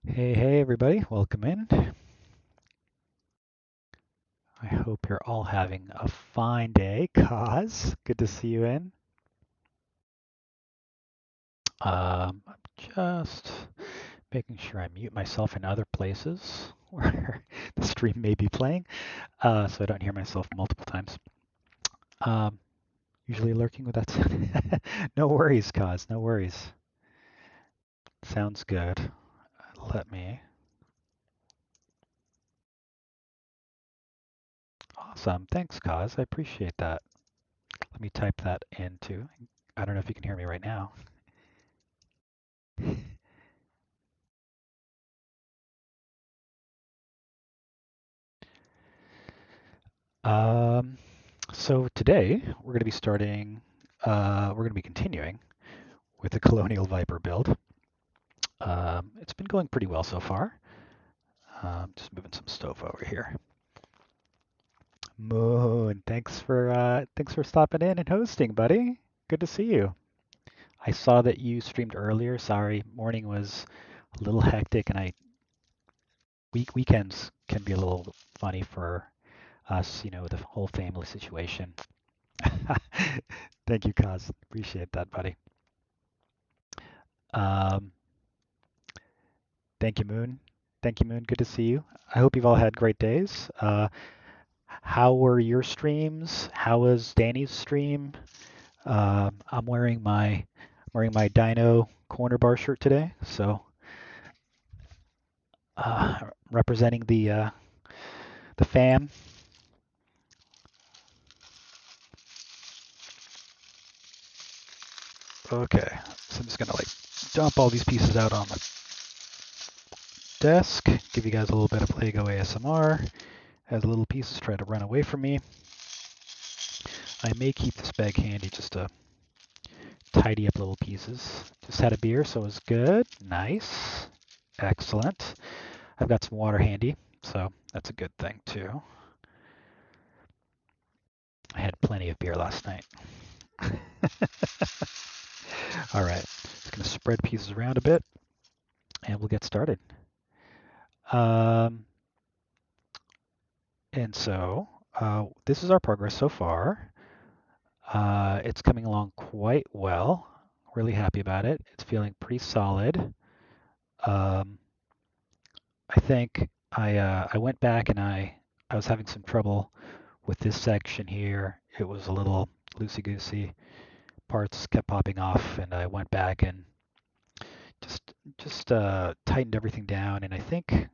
Hey, everybody, welcome in. I hope you're all having a fine day. Kaz, good to see you in. I'm just making sure I mute myself in other places where the stream may be playing, so I don't hear myself multiple times. Um, Usually lurking with that sound. No worries, Kaz, no worries. Sounds good. Let me. Awesome. Thanks, Kaz. I appreciate that. Let me type that into. I don't know if you can hear me right now. Um, so today we're going to be we're going to be continuing with the Colonial Viper build. It's been going pretty well so far. Just moving some stove over here. Moon, thanks for stopping in and hosting, buddy. Good to see you. I saw that you streamed earlier. Sorry, morning was a little hectic, and weekends can be a little funny for us, the whole family situation. Thank you, Kaz. Appreciate that, buddy. Um, Thank you, Moon. Thank you, Moon. Good to see you. I hope you've all had great days. How were your streams? How was Danny's stream? I'm wearing my Dino corner bar shirt today, so representing the fam. Okay, so I'm just gonna like dump all these pieces out on the desk. Give you guys a little bit of Lego ASMR as little pieces try to run away from me. I may keep this bag handy just to tidy up little pieces. Just had a beer, so it was good. Nice. Excellent. I've got some water handy, so that's a good thing too. I had plenty of beer last night. All right, just gonna spread pieces around a bit, and we'll get started. Um, and so this is our progress so far. It's coming along quite well. Really happy about it. It's feeling pretty solid. Um, I think I went back and I was having some trouble with this section here. It was a little loosey-goosey. Parts kept popping off, and I went back and just tightened everything down. And I think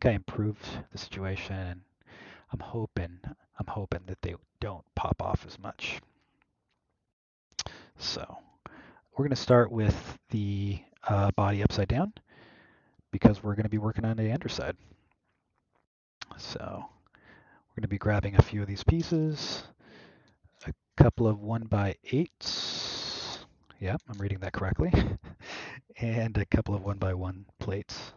I improved the situation, and I'm hoping that they don't pop off as much. So we're going to start with the body upside down because we're going to be working on the underside. So we're going to be grabbing a few of these pieces, a couple of 1x8s. Yeah, I'm reading that correctly. And a couple of 1x1 plates.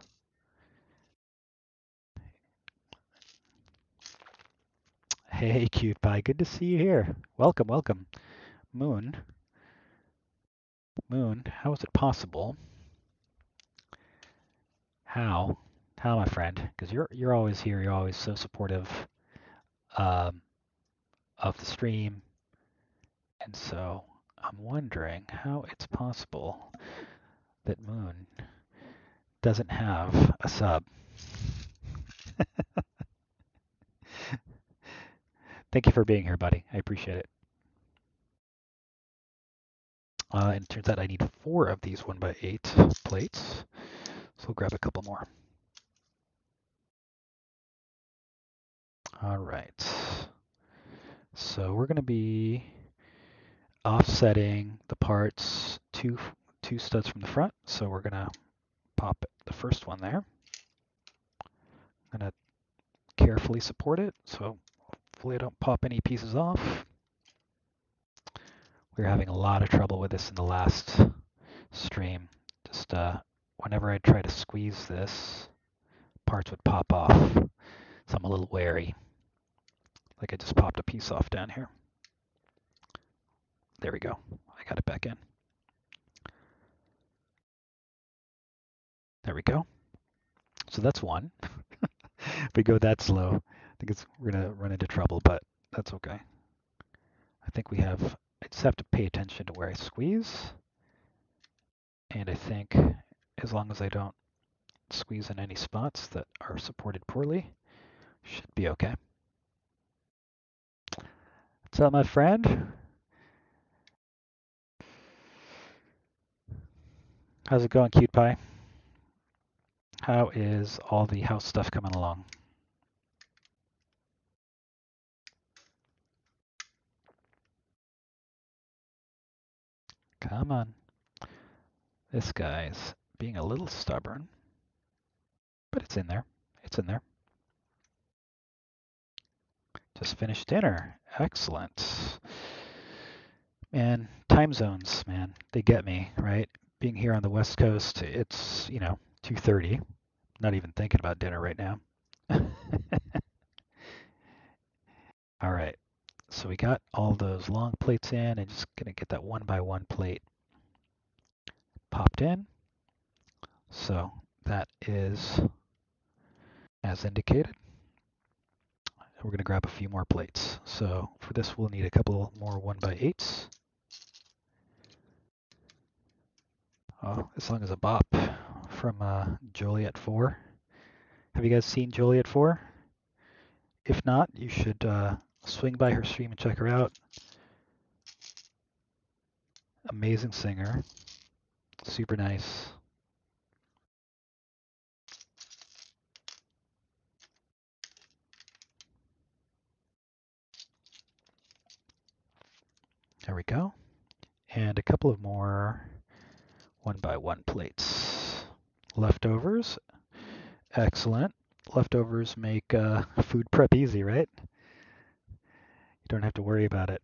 Hey, cute pie. Good to see you here. Welcome, welcome. Moon, Moon, how is it possible? How? How, my friend? Because you're always here. You're always so supportive um, of the stream. And so I'm wondering how it's possible that Moon doesn't have a sub. Thank you for being here, buddy. I appreciate it. And it turns out I need 4 of these 1x8 plates. So we'll grab a couple more. All right. So we're going to be offsetting the parts two studs from the front. So we're going to pop the first one there. I'm going to carefully support it so hopefully I don't pop any pieces off. We were having a lot of trouble with this in the last stream. Just whenever I try to squeeze this, parts would pop off. So I'm a little wary. Like I just popped a piece off down here. There we go. I got it back in. There we go. So that's one. If we go that slow, I think we're gonna run into trouble, but that's okay. I think I just have to pay attention to where I squeeze. And I think as long as I don't squeeze in any spots that are supported poorly, should be okay. What's up, my friend? How's it going, Cute Pie? How is all the house stuff coming along? Come on. This guy's being a little stubborn, but it's in there. It's in there. Just finished dinner. Excellent. Man, time zones, man, they get me, right? Being here on the West Coast, it's, 2:30. Not even thinking about dinner right now. All right. So we got all those long plates in and just gonna get that one by one plate popped in. So that is as indicated. We're gonna grab a few more plates. So for this, we'll need a couple more 1x8s. Oh, this song is a bop from Joliet 4. Have you guys seen Joliet 4? If not, you should swing by her stream and check her out. Amazing singer, super nice. There we go. And a couple of more 1x1 plates. Leftovers, excellent. Leftovers make food prep easy, right? You don't have to worry about it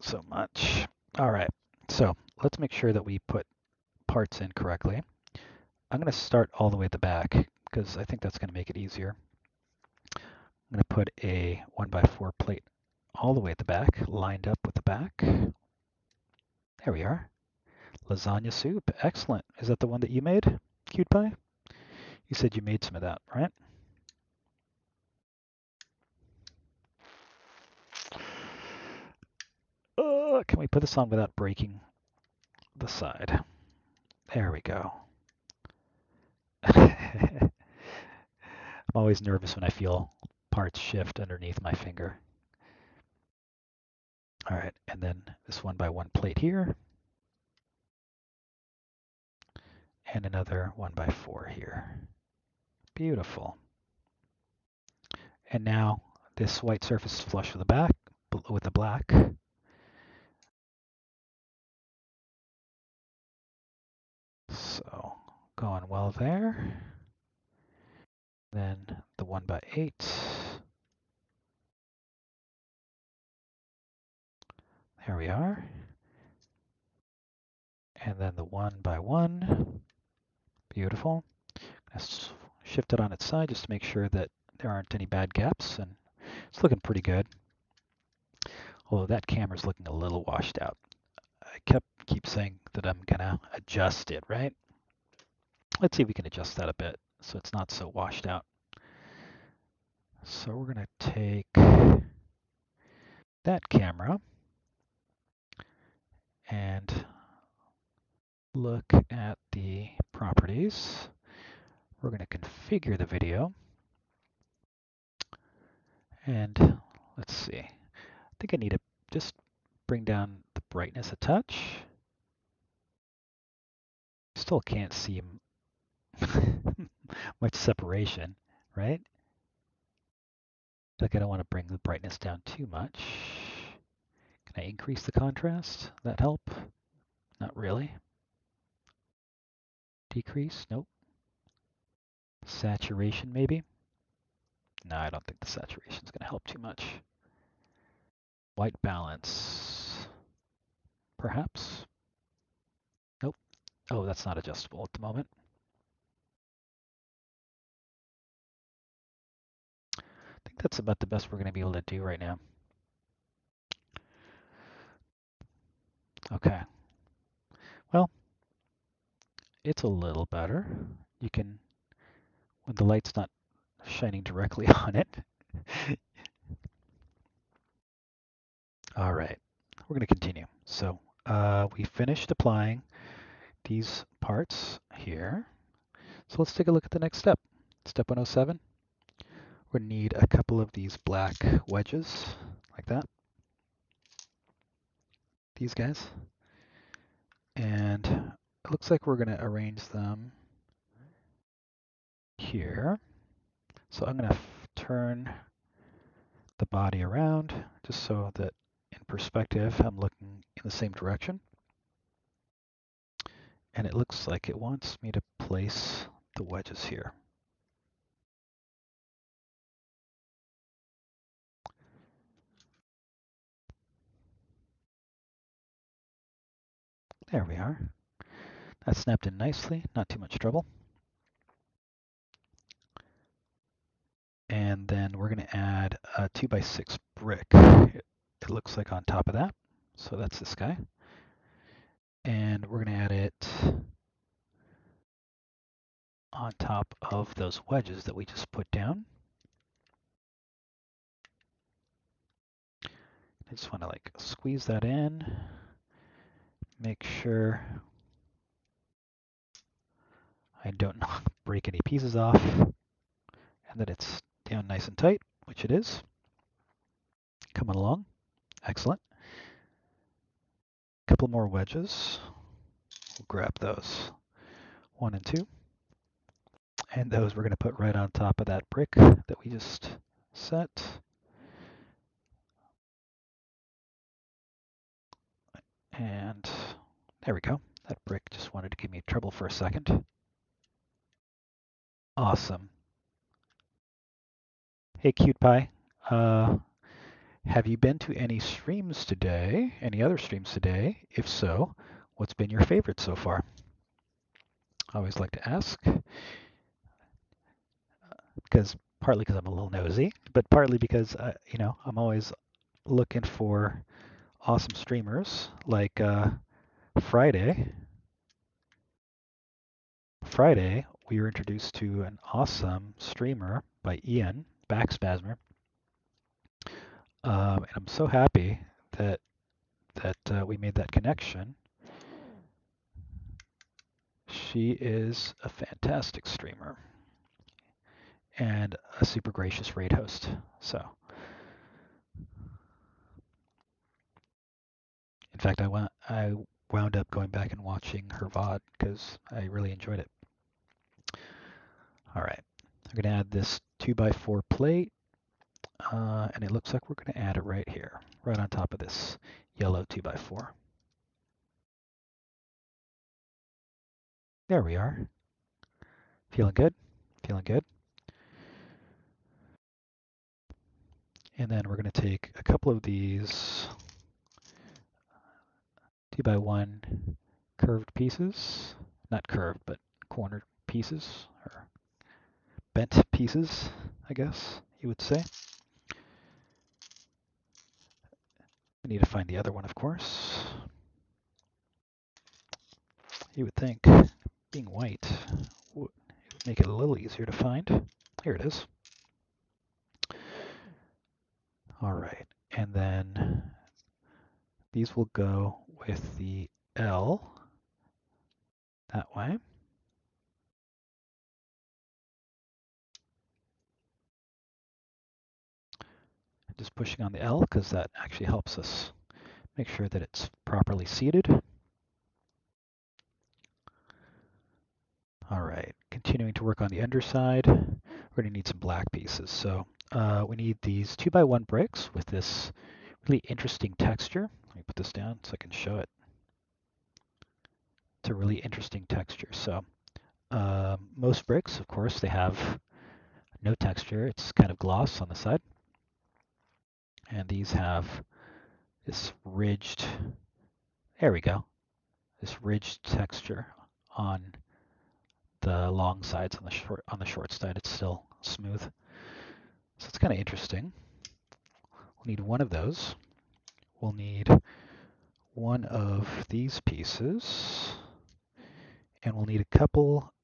so much. All right, so let's make sure that we put parts in correctly. I'm going to start all the way at the back because I think that's going to make it easier. I'm going to put a 1x4 plate all the way at the back, lined up with the back. There we are. Lasagna soup, excellent. Is that the one that you made, Cute Pie? You said you made some of that, right? Can we put this on without breaking the side? There we go. I'm always nervous when I feel parts shift underneath my finger. All right, and then this 1x1 plate here. And another 1x4 here. Beautiful. And now this white surface is flush with the back, with the black. So going well there. Then the 1x8. There we are. And then the 1x1. Beautiful. Let's shift it on its side just to make sure that there aren't any bad gaps, and it's looking pretty good. Although that camera's looking a little washed out. I keep saying that I'm gonna adjust it, right? Let's see if we can adjust that a bit so it's not so washed out. So we're gonna take that camera and look at the properties. We're gonna configure the video. And let's see. I think I need to just bring down the brightness a touch. Still can't see much separation, right? Like I don't want to bring the brightness down too much. Can I increase the contrast? That help? Not really. Decrease? Nope. Saturation maybe? No, I don't think the saturation is going to help too much. White balance. Perhaps? Nope. Oh, that's not adjustable at the moment. I think that's about the best we're going to be able to do right now. Okay. Well, it's a little better. You can when the light's not shining directly on it. All right, we're going to continue. So we finished applying these parts here. So let's take a look at the next step. Step 107. We're going to need a couple of these black wedges like that. These guys. And it looks like we're going to arrange them here. So I'm going to turn the body around just so that in perspective I'm looking in the same direction. And it looks like it wants me to place the wedges here. There we are. That snapped in nicely, not too much trouble. And then we're going to add a 2x6 brick. It looks like on top of that. So that's this guy. And we're going to add it on top of those wedges that we just put down. I just want to like squeeze that in, make sure I don't break any pieces off, and that it's down nice and tight, which it is. Coming along. Excellent. A couple more wedges. We'll grab those. 1 and 2. And those we're going to put right on top of that brick that we just set. And there we go. That brick just wanted to give me trouble for a second. Awesome. Hey, Cute Pie. Have you been to any streams today? Any other streams today? If so, what's been your favorite so far? I always like to ask, because partly because I'm a little nosy, but partly because I'm always looking for awesome streamers. Like Friday, we were introduced to an awesome streamer by Ian Backspasmer, and I'm so happy that we made that connection. She is a fantastic streamer and a super gracious raid host. So, in fact, I wound up going back and watching her VOD because I really enjoyed it. All right, I'm going to add this 2x4 plate, and it looks like we're going to add it right here, right on top of this yellow 2x4. There we are. Feeling good? Feeling good. And then we're going to take a couple of these 2x1 curved pieces, not curved, but cornered pieces, or bent pieces, I guess you would say. We need to find the other one, of course. You would think being white would make it a little easier to find. Here it is. All right, and then these will go with the L that way. Just pushing on the L because that actually helps us make sure that it's properly seated. All right, continuing to work on the underside. We're going to need some black pieces. So we need these 2x1 bricks with this really interesting texture. Let me put this down so I can show it. It's a really interesting texture. So most bricks, of course, they have no texture. It's kind of gloss on the side. And these have this ridged, there we go, this ridged texture on the long sides. On the short side, it's still smooth. So it's kind of interesting. We'll need one of those. We'll need one of these pieces. And we'll need a couple,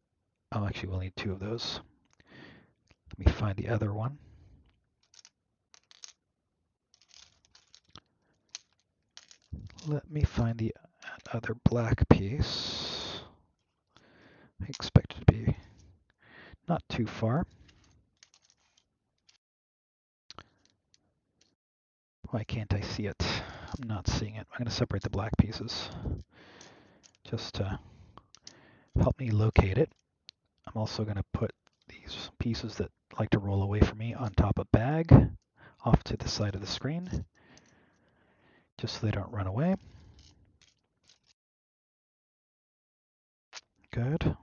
oh, actually we'll need two of those. Let me find the other one. Let me find the other black piece. I expect it to be not too far. Why can't I see it? I'm not seeing it. I'm going to separate the black pieces just to help me locate it. I'm also going to put these pieces that like to roll away from me on top of bag off to the side of the screen, just so they don't run away. Good.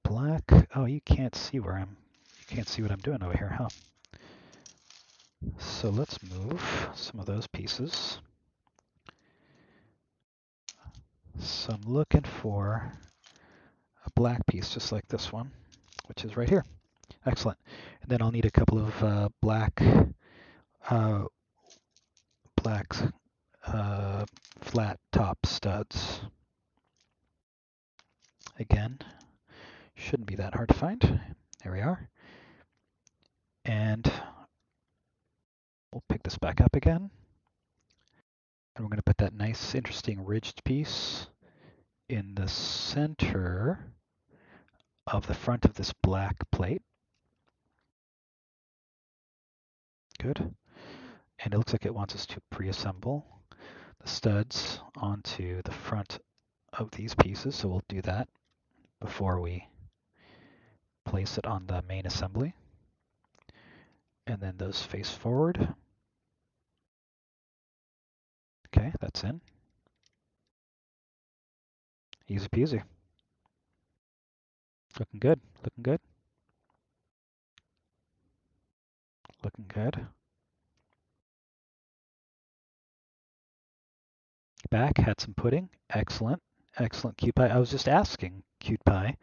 Black. Oh, you can't see what I'm doing over here, huh? So let's move some of those pieces. So I'm looking for a black piece just like this one, which is right here. Excellent. And then I'll need a couple of black flat top studs. Again, shouldn't be that hard to find. There we are. And we'll pick this back up again. And we're going to put that nice, interesting ridged piece in the center of the front of this black plate. Good. And it looks like it wants us to pre-assemble the studs onto the front of these pieces, so we'll do that before we place it on the main assembly. And then those face forward. Okay, that's in. Easy peasy. Looking good, looking good. Looking good. Back, had some pudding. Excellent, excellent, Cute Pie. I was just asking, Cute Pie,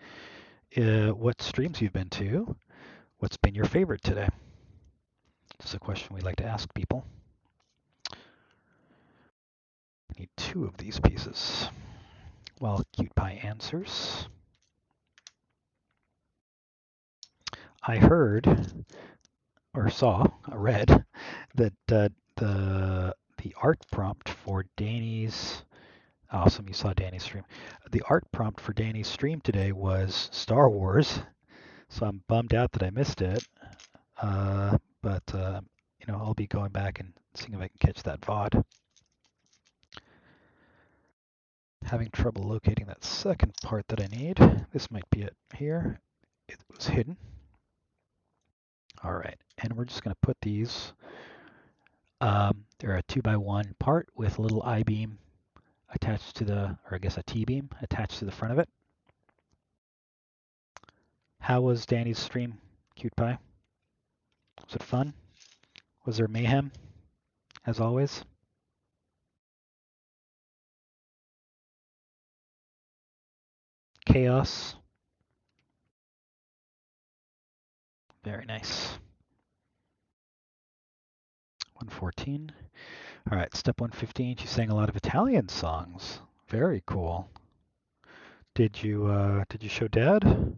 what streams you've been to. What's been your favorite today? It's a question we like to ask people. I need 2 of these pieces. While Cute Pie answers, I heard or saw, read that the art prompt for Danny's awesome, you saw Danny's stream. The art prompt for Danny's stream today was Star Wars, so I'm bummed out that I missed it. But you know, I'll be going back and seeing if I can catch that VOD. Having trouble locating that second part that I need. This might be it here. It was hidden. All right, and we're just going to put these. They're a 2x1 part with a little I-beam attached to the, or I guess a T-beam attached to the front of it. How was Danny's stream, Cute Pie? Was it fun? Was there mayhem, as always? Chaos? Very nice. 114. All right, step 115. She sang a lot of Italian songs. Very cool. Did you show Dad?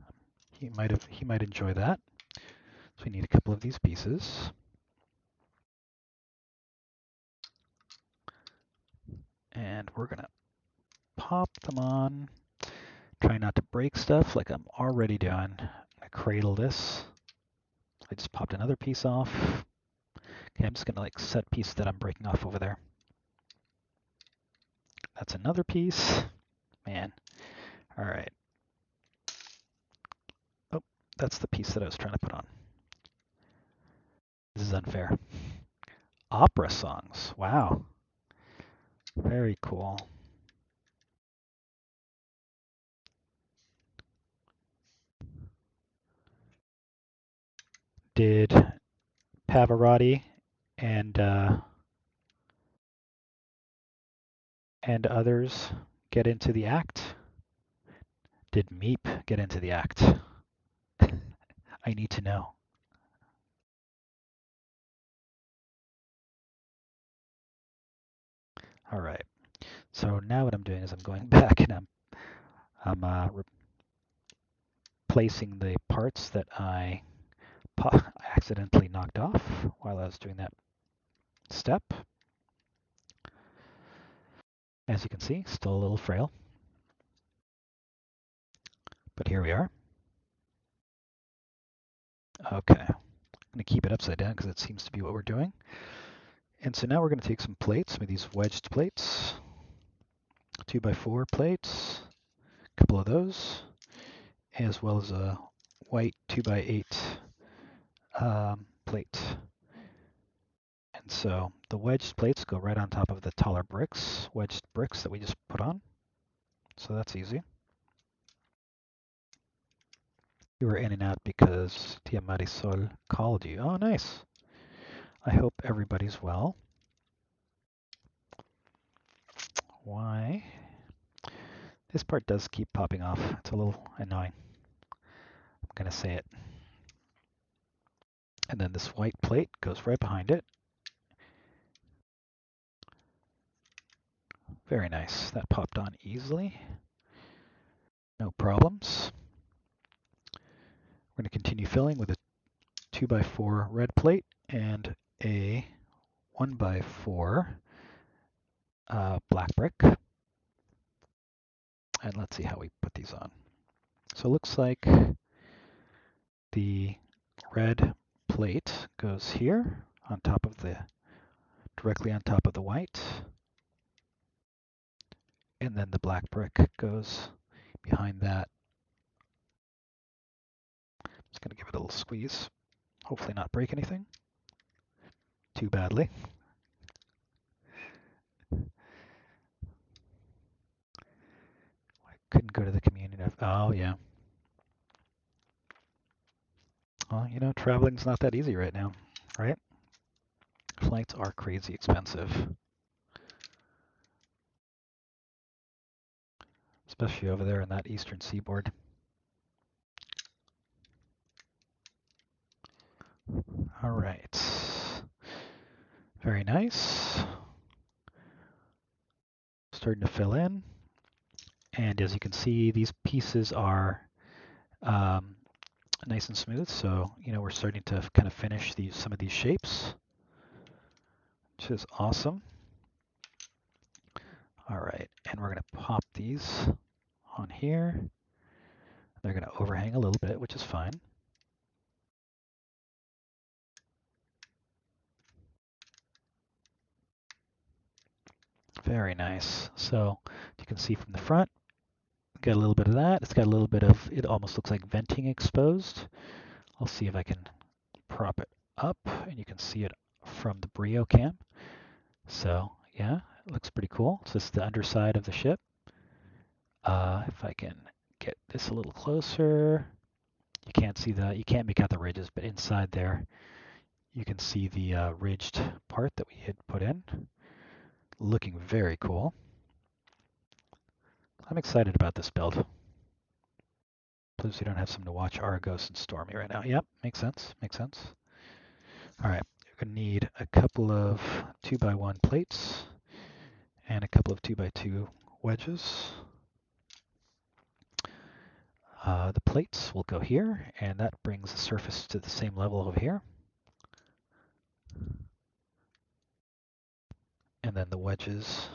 He might enjoy that. So we need a couple of these pieces. And we're gonna pop them on. Try not to break stuff like I'm already doing. I'm gonna cradle this. I just popped another piece off. Okay, I'm just gonna like set piece that I'm breaking off over there. That's another piece. Man. All right. Oh, that's the piece that I was trying to put on. This is unfair. Opera songs. Wow. Very cool. Did Pavarotti and others get into the act? Did Meep get into the act? I need to know. All right. So now what I'm doing is I'm going back and I'm replacing the parts that I accidentally knocked off while I was doing that step. As you can see, still a little frail. But here we are. Okay, I'm going to keep it upside down because it seems to be what we're doing. And so now we're going to take some plates, some of these wedged plates, 2x4 plates, a couple of those, as well as a white 2x8 plate. And so the wedged plates go right on top of the taller bricks, wedged bricks that we just put on. So that's easy. You were in and out because Tia Marisol called you. Oh, nice. I hope everybody's well. Why? This part does keep popping off. It's a little annoying. I'm going to say it. And then this white plate goes right behind it. Very nice. That popped on easily. No problems. We're going to continue filling with a 2x4 red plate and a 1x4 black brick. And let's see how we put these on. So it looks like the red plate goes here on top of directly on top of the white. And then the black brick goes behind that. Just going to give it a little squeeze. Hopefully not break anything too badly. I couldn't go to the community. Oh, yeah. Well, you know, traveling's not that easy right now, right? Flights are crazy expensive. Especially over there in that eastern seaboard. All right. Very nice. Starting to fill in. And as you can see, these pieces are nice and smooth. So, you know, we're starting to kind of finish some of these shapes, which is awesome. All right, and we're going to pop these on here. They're going to overhang a little bit, which is fine. Very nice. So you can see from the front, got a little bit of that. It's got a little bit of, it almost looks like venting exposed. I'll see if I can prop it up and you can see it from the Brio cam. So yeah, it looks pretty cool. So this is the underside of the ship. If I can get this a little closer, you can't make out the ridges, but inside there, you can see the ridged part that we had put in. Looking very cool. I'm excited about this build. Plus, we don't have something to watch Argos and Stormy right now. Yep, makes sense. Makes sense. All right, we're going to need a couple of 2x1 plates and a couple of 2x2 wedges. The plates will go here, and that brings the surface to the same level over here. And then the wedges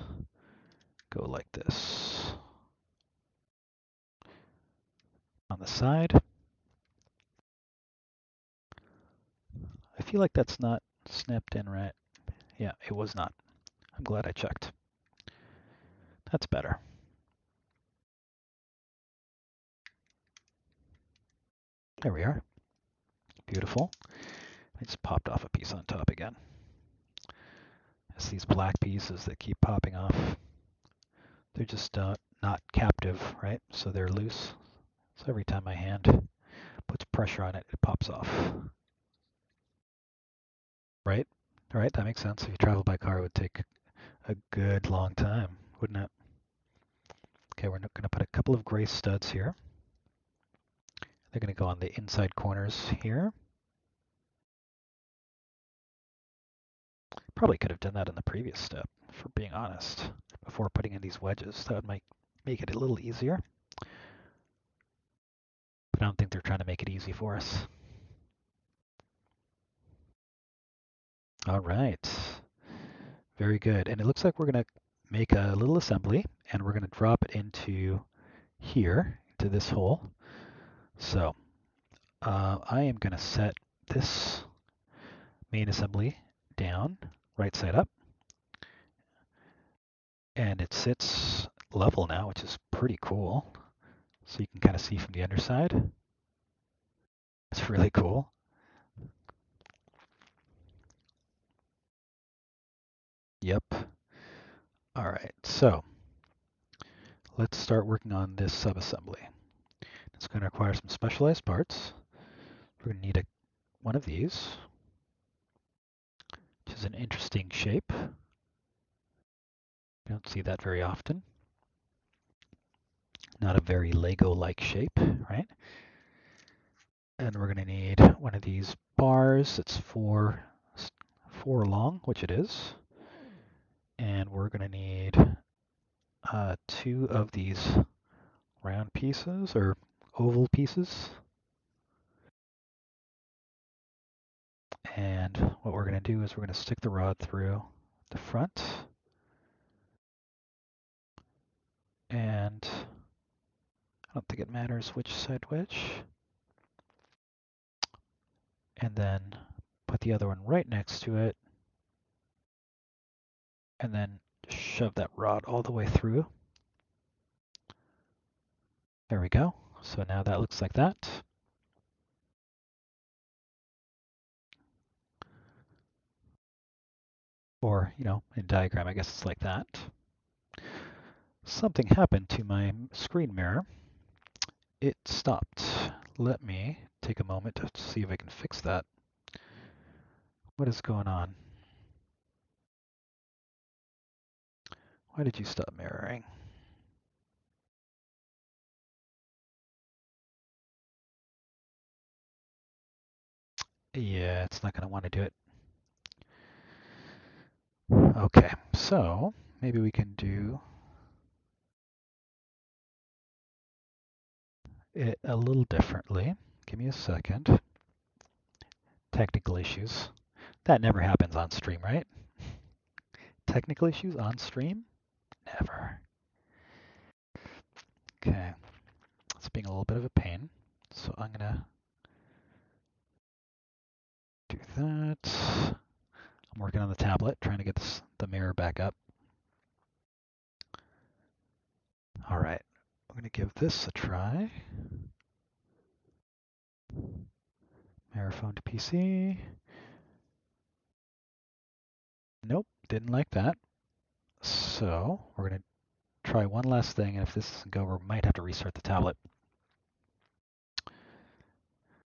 go like this on the side. I feel like that's not snapped in right. Yeah, it was not. I'm glad I checked. That's better. There we are. Beautiful. I just popped off a piece on top again. It's these black pieces that keep popping off. They're just not captive, right? So they're loose. So every time my hand puts pressure on it, it pops off. Right? Right, that makes sense. If you travel by car, it would take a good long time, wouldn't it? Okay, we're going to put a couple of gray studs here. They're going to go on the inside corners here. Probably could have done that in the previous step, for being honest, before putting in these wedges. That would make it a little easier. But I don't think they're trying to make it easy for us. All right. Very good. And it looks like we're going to make a little assembly, and we're going to drop it into here, into this hole. So I am going to set this main assembly down, right side up, and it sits level now, which is pretty cool. So you can kind of see from the underside. It's really cool. Yep. All right, so let's start working on this subassembly. It's going to require some specialized parts. We're going to need one of these, which is an interesting shape. You don't see that very often. Not a very Lego-like shape, right? And we're going to need one of these bars. It's four long, which it is. And we're going to need two of these round pieces or oval pieces. And what we're going to do is we're going to stick the rod through the front. And I don't think it matters which side which. And then put the other one right next to it. And then shove that rod all the way through. There we go. So now that looks like that. Or, in diagram, I guess it's like that. Something happened to my screen mirror. It stopped. Let me take a moment to see if I can fix that. What is going on? Why did you stop mirroring? Yeah, it's not going to want to do it. Okay, so maybe we can do it a little differently. Give me a second. Technical issues. That never happens on stream, right? Technical issues on stream? Never. Okay, it's being a little bit of a pain. So I'm gonna do that. I'm working on the tablet, trying to get the mirror back up. All right, I'm gonna give this a try. Mirror phone to PC. Nope, didn't like that. So we're gonna try one last thing, and if this doesn't go, we might have to restart the tablet.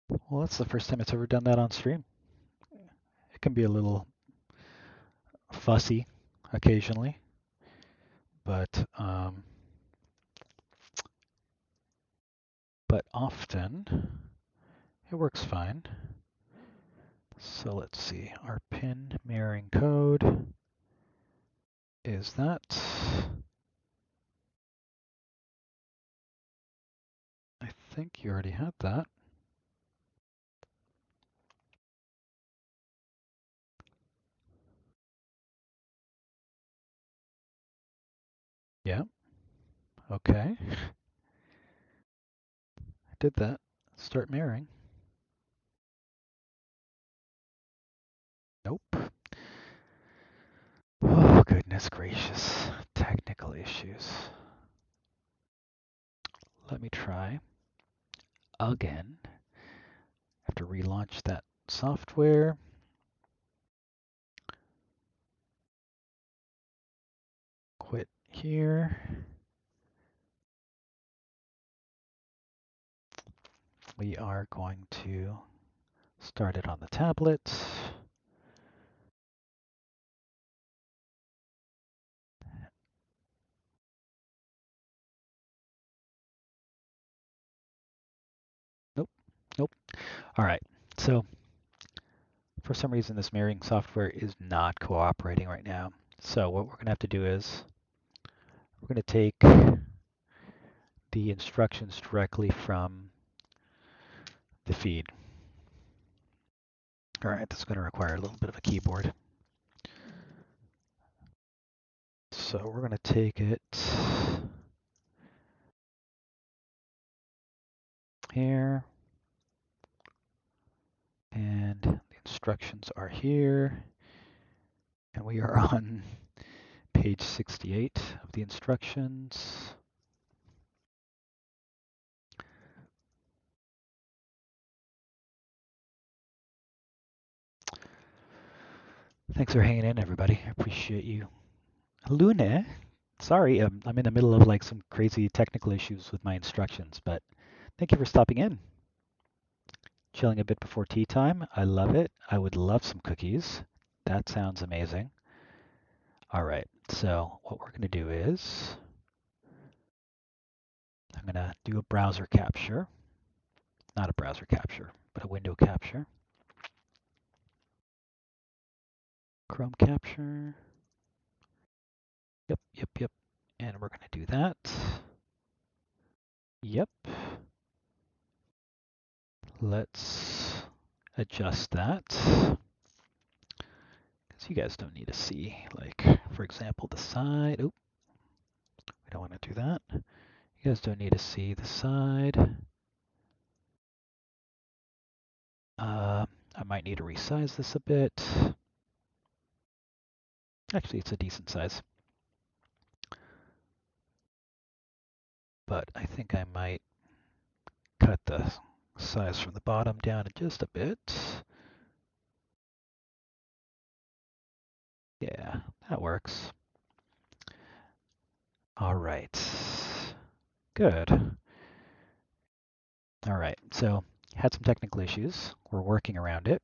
Well, that's the first time it's ever done that on stream. It can be a little fussy occasionally, but often it works fine. So let's see, our pin mirroring code is that. I think you already had that. Yeah, okay. I did that. Start mirroring. Nope. Oh, goodness gracious. Technical issues. Let me try again. I have to relaunch that software. Quit here. We are going to start it on the tablet. Nope, nope. All right, so for some reason this mirroring software is not cooperating right now. So what we're gonna have to do is we're gonna take the instructions directly from the feed. All right, that's gonna require a little bit of a keyboard. So we're going to take it here, and the instructions are here, and we are on page 68 of the instructions. Thanks for hanging in, everybody. I appreciate you. Lune, sorry, I'm in the middle of like some crazy technical issues with my instructions, but thank you for stopping in. Chilling a bit before tea time. I love it. I would love some cookies. That sounds amazing. All right, so what we're going to do is I'm going to do a browser capture. Not a browser capture, but a window capture. Chrome capture. Yep. And we're going to do that. Yep. Let's adjust that. Because you guys don't need to see, like, for example, the side. Oop, we don't want to do that. You guys don't need to see the side. I might need to resize this a bit. Actually, it's a decent size. But I think I might cut the size from the bottom down just a bit. Yeah, that works. All right. Good. All right, so had some technical issues. We're working around it.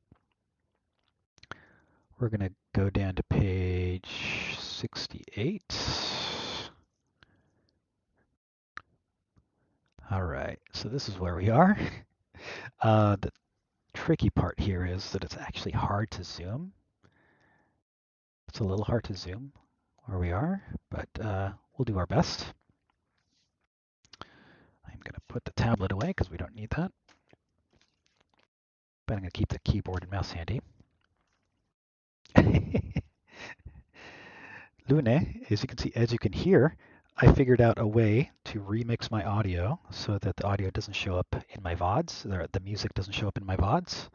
We're going to go down to page 68. All right, so this is where we are. The tricky part here is that it's actually hard to zoom. It's a little hard to zoom where we are, but we'll do our best. I'm going to put the tablet away because we don't need that. But I'm going to keep the keyboard and mouse handy. Lune, as you can hear, I figured out a way to remix my audio so that the audio doesn't show up in my VODs, the music doesn't show up in my VODs,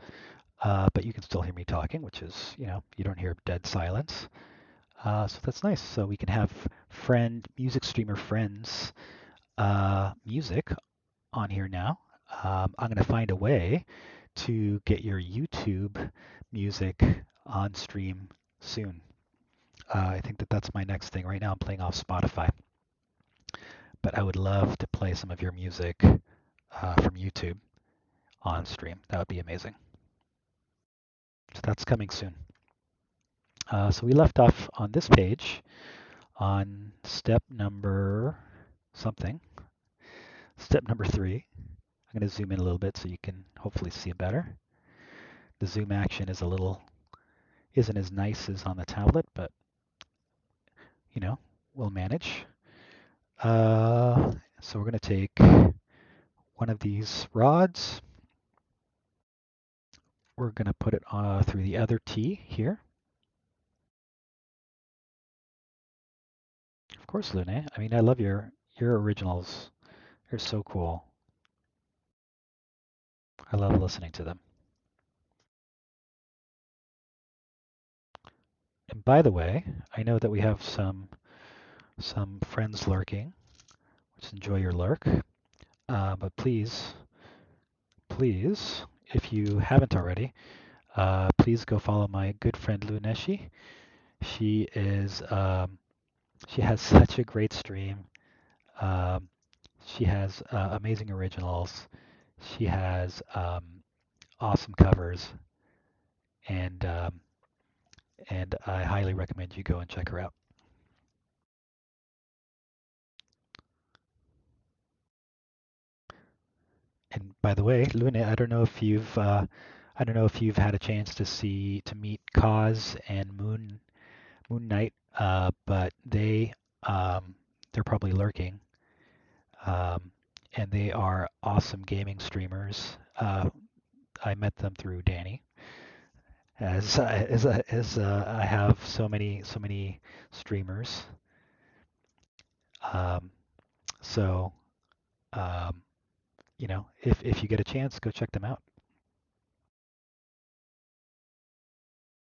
but you can still hear me talking, which is, you don't hear dead silence. So that's nice. So we can have music streamer friends music on here now. I'm going to find a way to get your YouTube music on stream soon. I think that's my next thing. Right now I'm playing off Spotify, but I would love to play some of your music from YouTube on stream. That would be amazing. So that's coming soon. So we left off on this page on step number something. Step number 3. I'm going to zoom in a little bit so you can hopefully see it better. The zoom action isn't as nice as on the tablet, but we'll manage. So we're going to take one of these rods. We're going to put it through the other T here. Of course, Lune. I mean, I love your originals. They're so cool. I love listening to them. And by the way, I know that we have some friends lurking. Just enjoy your lurk. But please, if you haven't already, please go follow my good friend Luneshi. She has such a great stream. She has amazing originals. She has awesome covers, and I highly recommend you go and check her out. And by the way, Lune, I don't know if you've had a chance to meet Kaz and Moon Knight, but they're probably lurking, and they are awesome gaming streamers. I met them through Danny, as I have so many streamers Um, so, if you get a chance, go check them out.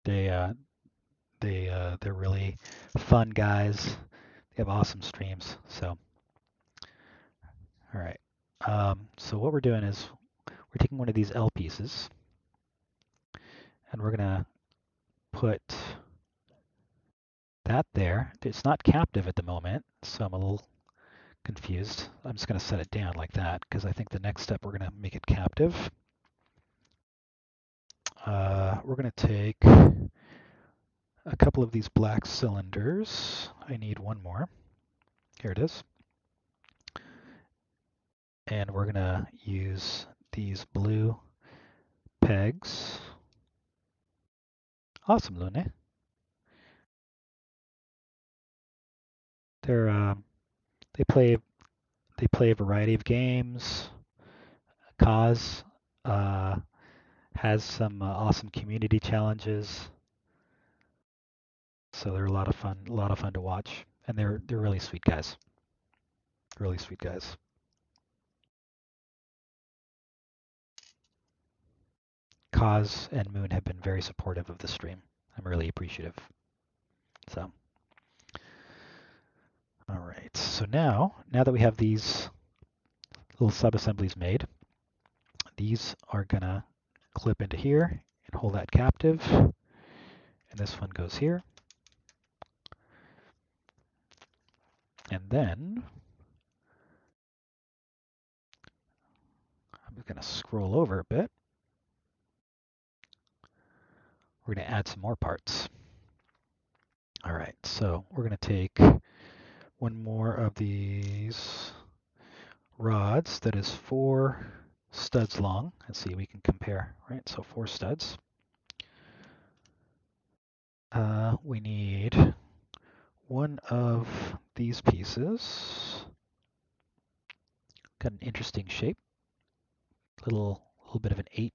They they're really fun guys. They have awesome streams. So, all right. So what we're doing is we're taking one of these L pieces and we're gonna put that there. It's not captive at the moment, so I'm a little confused. I'm just gonna set it down like that because I think the next step we're gonna make it captive. We're gonna take a couple of these black cylinders. I need one more. Here it is. And we're gonna use these blue pegs. Awesome, Lune. They're they play a variety of games. Kaz uh, has some awesome community challenges, so they're a lot of fun to watch, and they're really sweet guys. Really sweet guys. Kaz and Moon have been very supportive of the stream. I'm really appreciative. So, all right. So now that we have these little sub-assemblies made, these are gonna clip into here and hold that captive. And this one goes here. And then I'm gonna scroll over a bit. We're gonna add some more parts. All right, so we're gonna take one more of these rods that is 4 studs long. Let's see, we can compare, right? So 4 studs. We need one of these pieces. Got an interesting shape. Little bit of an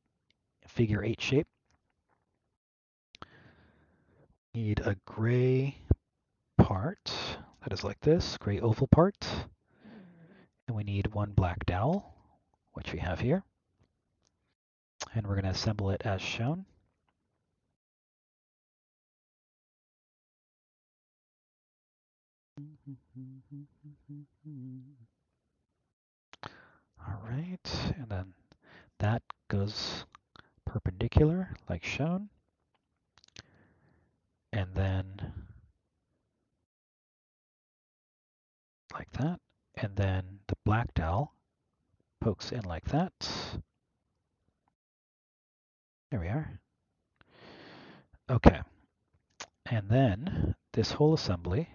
figure 8 shape. Need a gray part that is like this, gray oval part. And we need one black dowel, which we have here. And we're going to assemble it as shown. All right, and then that goes perpendicular like shown. And then like that. And then the black dowel pokes in like that. There we are. Okay. And then this whole assembly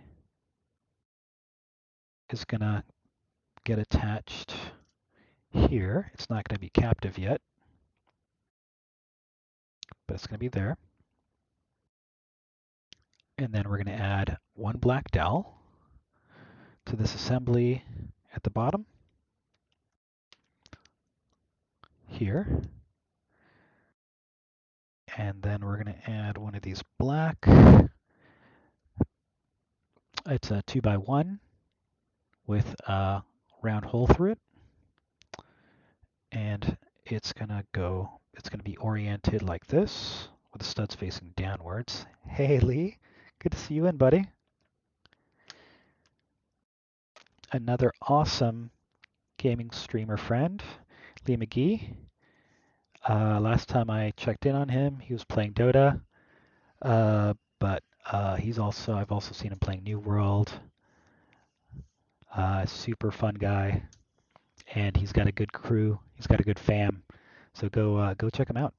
is going to get attached here. It's not going to be captive yet, but it's going to be there. And then we're going to add one black dowel to this assembly at the bottom here. And then we're going to add one of these black. It's a 2x1 with a round hole through it. And it's going to be oriented like this with the studs facing downwards. Hey, Lee. Good to see you in, buddy. Another awesome gaming streamer friend, Lee McGee. Last time I checked in on him, he was playing Dota, but I've also seen him playing New World. Super fun guy, and he's got a good crew. He's got a good fam, so go check him out.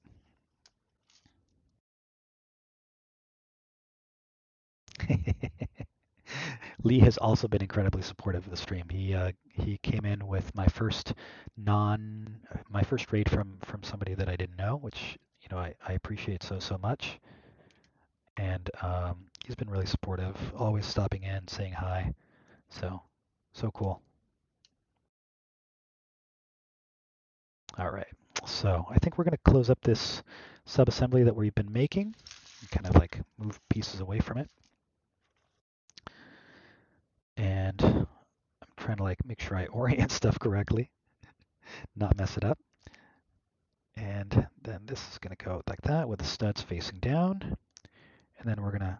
Lee has also been incredibly supportive of the stream. He came in with my first raid from somebody that I didn't know, which I appreciate so much. And he's been really supportive, always stopping in, saying hi. So cool. All right. So I think we're going to close up this subassembly that we've been making and kind of like move pieces away from it. And trying to like make sure I orient stuff correctly, not mess it up. And then this is going to go like that with the studs facing down. And then we're going to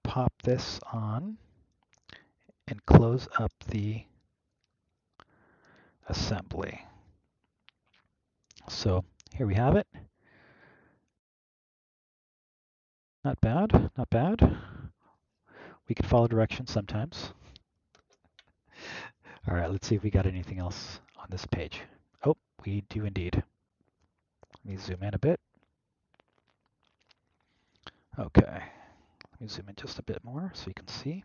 pop this on and close up the assembly. So here we have it. Not bad, not bad. We can follow directions sometimes. All right, let's see if we got anything else on this page. Oh, we do indeed. Let me zoom in a bit. Okay, let me zoom in just a bit more so you can see.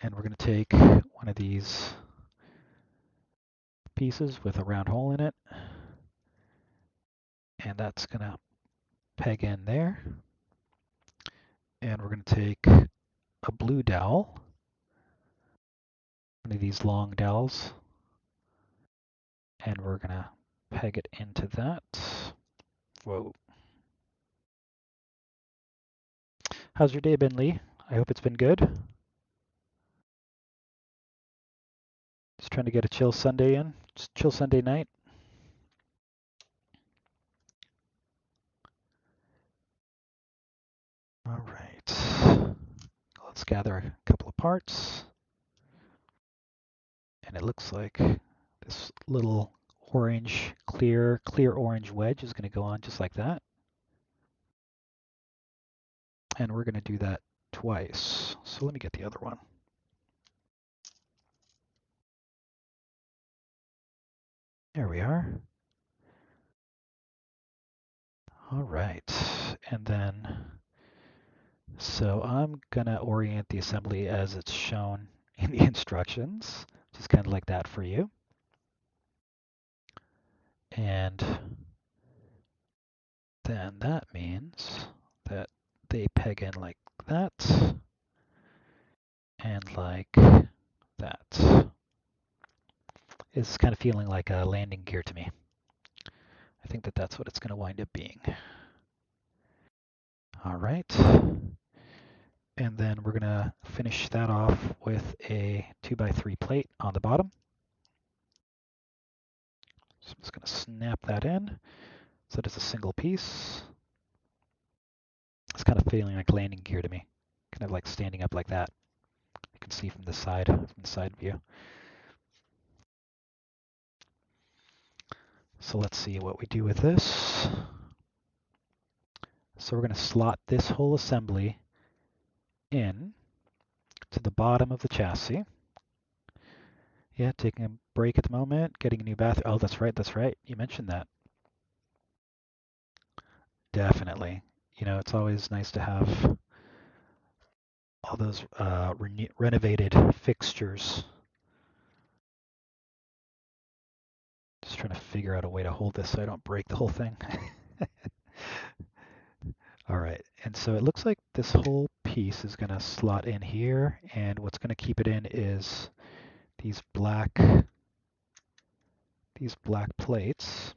And we're going to take one of these pieces with a round hole in it, and that's going to peg in there. And we're going to take a blue dowel, one of these long dowels, and we're going to peg it into that. Whoa. How's your day been, Lee? I hope it's been good. Just trying to get a chill Sunday in, just chill Sunday night. All right, let's gather a couple of parts. And it looks like this little orange, clear orange wedge is going to go on just like that. And we're going to do that twice. So let me get the other one. There we are. All right, and then, so I'm going to orient the assembly as it's shown in the instructions, just kind of like that for you. And then that means that they peg in like that and like that. It's kind of feeling like a landing gear to me. I think that that's what it's going to wind up being. All right. And then we're going to finish that off with a 2x3 plate on the bottom. So I'm just going to snap that in so that it's a single piece. It's kind of feeling like landing gear to me, kind of like standing up like that. You can see from the side view. So let's see what we do with this. So we're going to slot this whole assembly in to the bottom of the chassis. Yeah, taking a break at the moment, getting a new bathroom. Oh, that's right. You mentioned that. Definitely. You know, it's always nice to have all those renovated fixtures. Just trying to figure out a way to hold this so I don't break the whole thing. All right, and so it looks like this whole piece is going to slot in here, and what's going to keep it in is these black plates.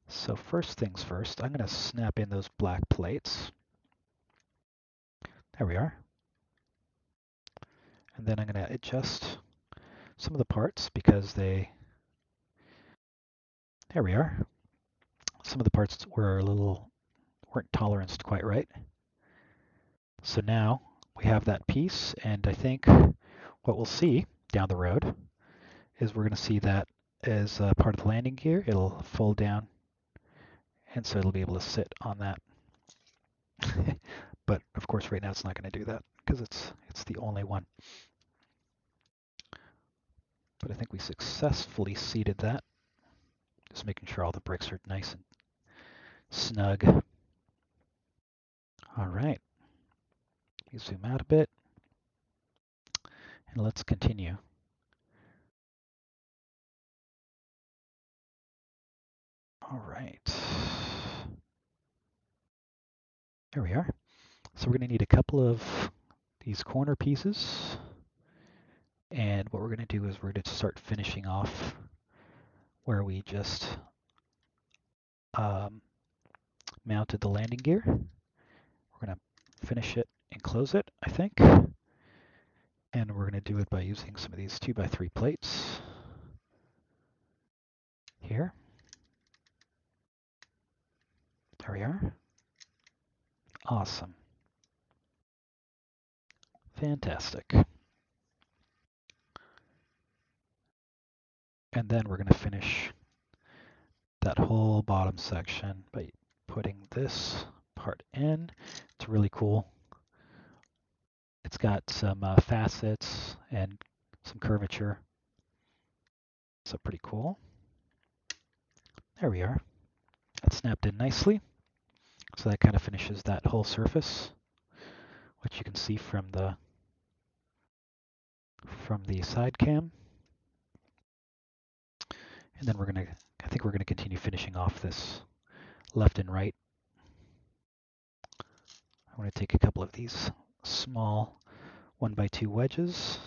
So first things first, I'm going to snap in those black plates. There we are. And then I'm going to adjust some of the parts because there we are. Some of the parts weren't toleranced quite right. So now we have that piece, and I think what we'll see down the road is we're going to see that as part of the landing gear. It'll fold down, and so it'll be able to sit on that. But of course, right now it's not going to do that because it's the only one. But I think we successfully seated that. Just making sure all the bricks are nice and snug. All right. You zoom out a bit, and let's continue. All right. There we are. So we're going to need a couple of these corner pieces. And what we're going to do is we're going to start finishing off where we just mounted the landing gear. We're going to finish it enclose it, I think. And we're going to do it by using some of these 2x3 plates here. There we are. Awesome. Fantastic. And then we're going to finish that whole bottom section by putting this part in. It's really cool. It's got some facets and some curvature. So pretty cool. There we are. That snapped in nicely. So that kind of finishes that whole surface, which you can see from the side cam. And then I think we're gonna continue finishing off this left and right. I'm gonna take a couple of these small 1x2 wedges.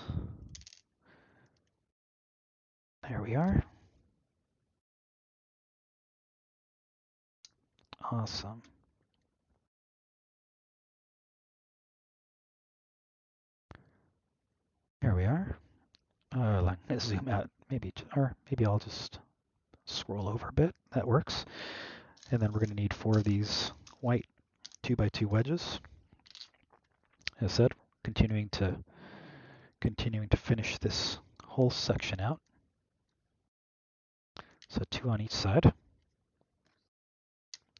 There we are. Awesome. There we are. I'm gonna zoom out, maybe I'll just scroll over a bit. That works. And then we're gonna need 4 of these white 2x2 wedges. As I said, continuing to finish this whole section out. So 2 on each side.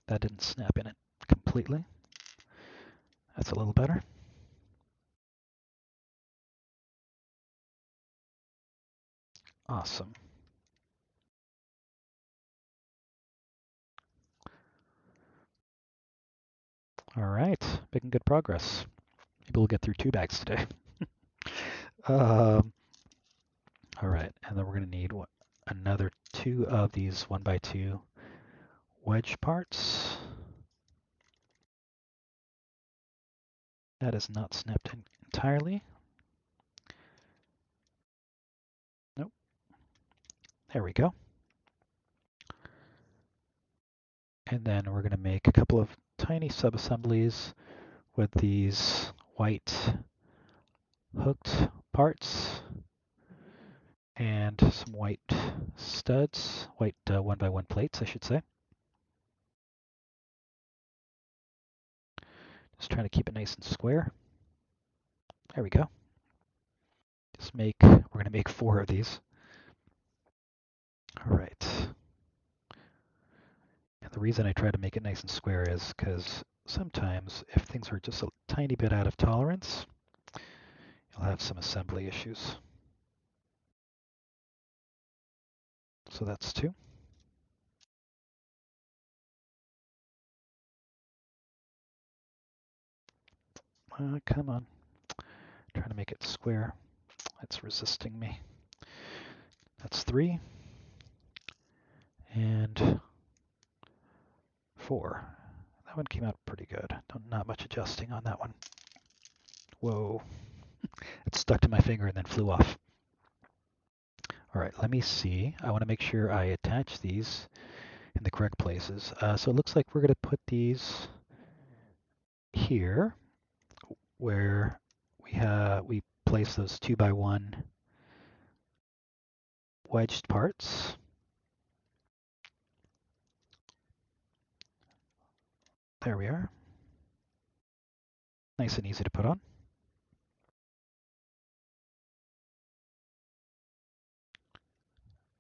That didn't snap in it completely. That's a little better. Awesome. All right, making good progress. Maybe we'll get through 2 bags today. All right, and then we're going to need another 2 of these 1x2 wedge parts. That is not snapped in entirely. Nope. There we go. And then we're going to make a couple of tiny sub-assemblies with these white hooked parts and some white studs, white 1x1 plates, I should say. Just trying to keep it nice and square. There we go. We're going to make 4 of these. All right. And the reason I try to make it nice and square is because sometimes if things are just a tiny bit out of tolerance, you'll have some assembly issues. So that's 2. Come on. Trying to make it square. It's resisting me. That's 3. And 4. That one came out pretty good. Not much adjusting on that one. Whoa. It stuck to my finger and then flew off. All right, let me see. I want to make sure I attach these in the correct places. So it looks like we're going to put these here where we place those 2x1 wedged parts. There we are. Nice and easy to put on.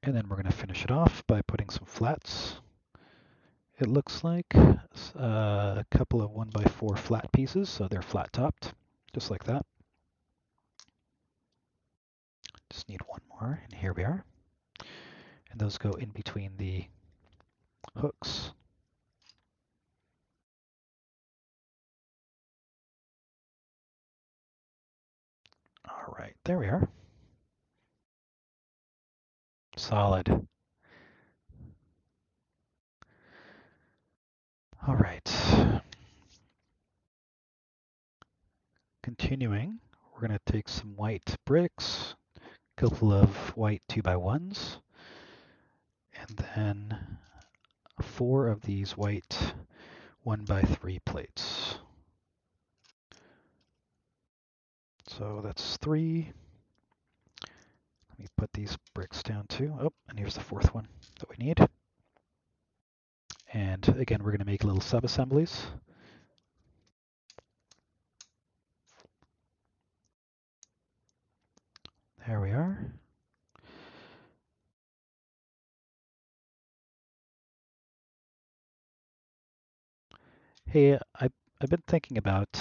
And then we're going to finish it off by putting some flats. It looks like a couple of 1x4 flat pieces, so they're flat topped, just like that. Just need 1 more, and here we are. And those go in between the hooks. All right, there we are. Solid. All right. Continuing, we're going to take some white bricks, a couple of white 2x1s, and then 4 of these white 1x3 plates. So that's 3. Let me put these bricks down too. Oh, and here's the 4th one that we need. And again, we're going to make little sub-assemblies. There we are. Hey, I've been thinking about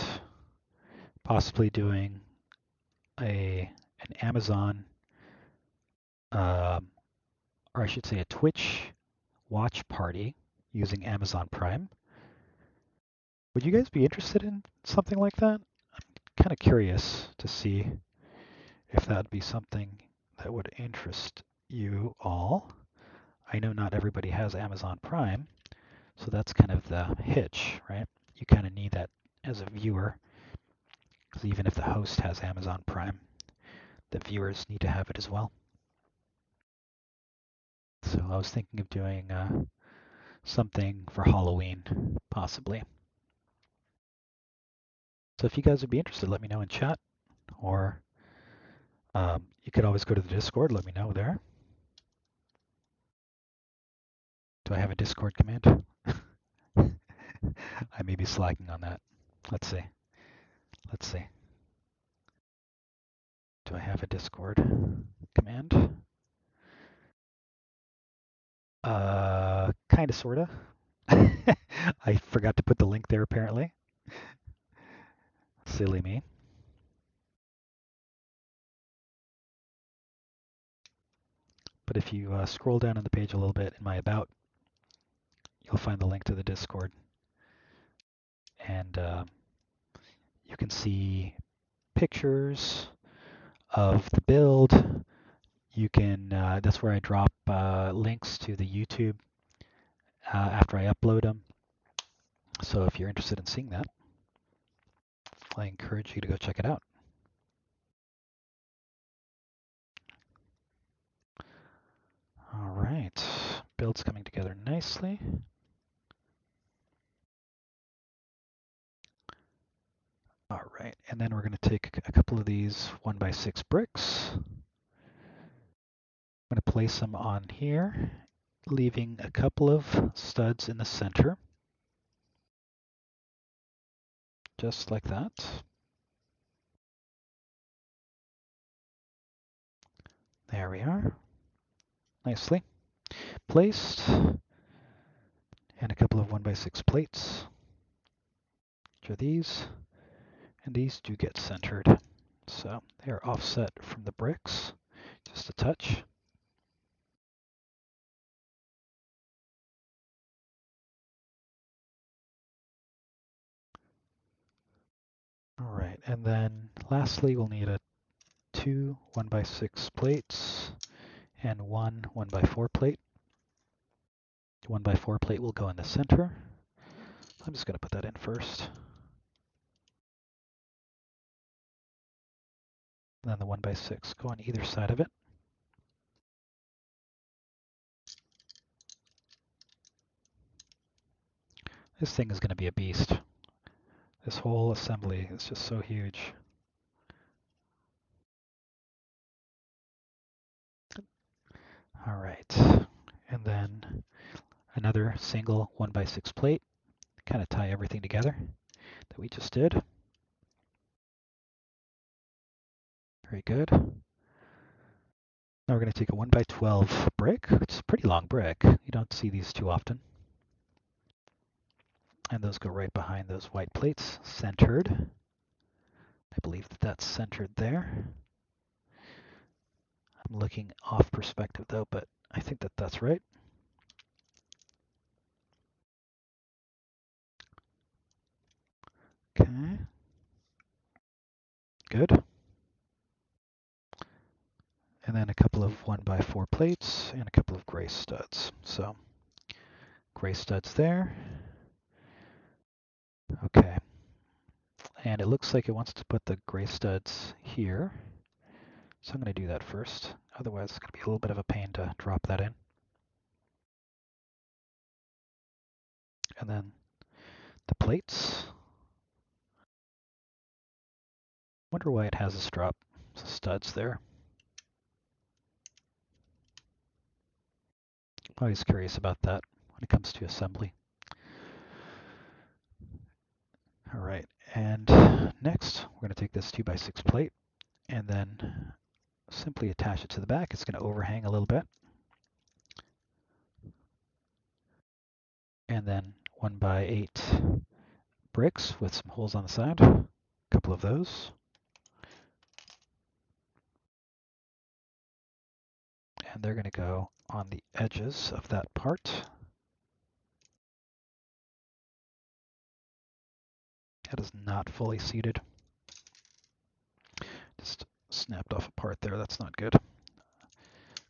possibly doing an Amazon, or I should say a Twitch watch party using Amazon Prime. Would you guys be interested in something like that? I'm kind of curious to see if that would be something that would interest you all. I know not everybody has Amazon Prime, so that's kind of the hitch, right? You kind of need that as a viewer, because even if the host has Amazon Prime, the viewers need to have it as well. So I was thinking of doing something for Halloween, possibly. So if you guys would be interested, let me know in chat, or you could always go to the Discord, let me know there. Do I have a Discord command? I may be slacking on that. Let's see. Let's see. Do I have a Discord command? Kinda, sorta. I forgot to put the link there apparently. Silly me. But if you scroll down on the page a little bit in my About, you'll find the link to the Discord. And you can see pictures of the build. You can, that's where I drop links to the YouTube after I upload them. So if you're interested in seeing that, I encourage you to go check it out. All right, build's coming together nicely. All right, and then we're going to take a couple of these 1x6 bricks. I'm going to place them on here, leaving a couple of studs in the center, just like that. There we are, nicely placed, and a couple of 1x6 plates, which are these, and these do get centered. So they're offset from the bricks, just a touch. All right, and then lastly, we'll need 2 1x6 plates and 1 1x4 plate. The 1x4 plate will go in the center. I'm just going to put that in first. And then the 1x6 go on either side of it. This thing is going to be a beast. This whole assembly is just so huge. All right, and then another single 1x6 plate, kind of tie everything together that we just did. Very good. Now we're going to take a 1x12 brick, which is a pretty long brick. You don't see these too often. And those go right behind those white plates, centered. I believe that that's centered there. I'm looking off perspective though, but I think that that's right. Okay, good. And then a couple of 1x4 plates and a couple of gray studs. So gray studs there. Okay. And it looks like it wants to put the gray studs here. So I'm going to do that first. Otherwise, it's going to be a little bit of a pain to drop that in. And then the plates. Wonder why it has a strap, studs there. Always curious about that when it comes to assembly. All right, and next we're going to take this 2x6 plate and then simply attach it to the back. It's going to overhang a little bit. And then 1x8 bricks with some holes on the side, a couple of those. And they're going to go on the edges of that part. That is not fully seated. Just snapped off a part there. That's not good. I'm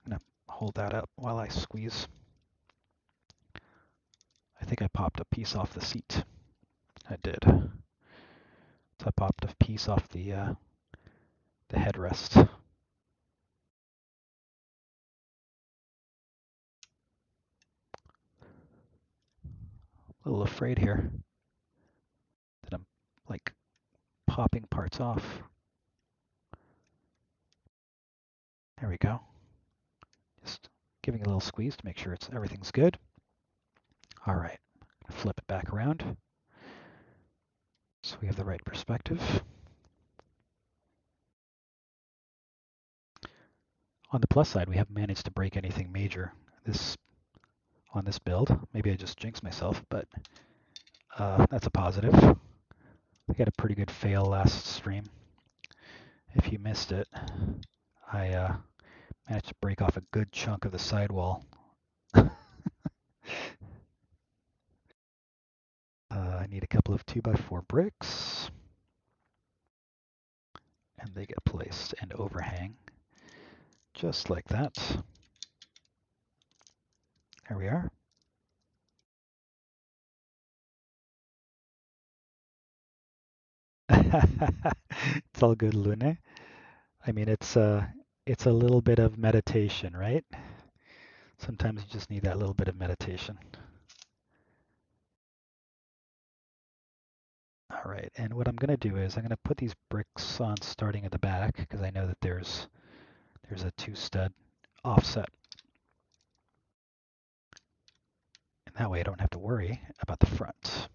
going to hold that up while I squeeze. I think I popped a piece off the seat. I did. So I popped a piece off the headrest. A little afraid here that I'm like popping parts off. There we go. Just giving a little squeeze to make sure everything's good. All right, flip it back around so we have the right perspective. On the plus side, we haven't managed to break anything major on this build. Maybe I just jinxed myself, but that's a positive. We had a pretty good fail last stream. If you missed it, I managed to break off a good chunk of the sidewall. I need a couple of 2x4 bricks, and they get placed and overhang just like that. There we are. It's all good, Lune. I mean, it's a little bit of meditation, right? Sometimes you just need that little bit of meditation. All right, and what I'm going to do is I'm going to put these bricks on starting at the back because I know that there's a 2-stud offset. And that way I don't have to worry about the front.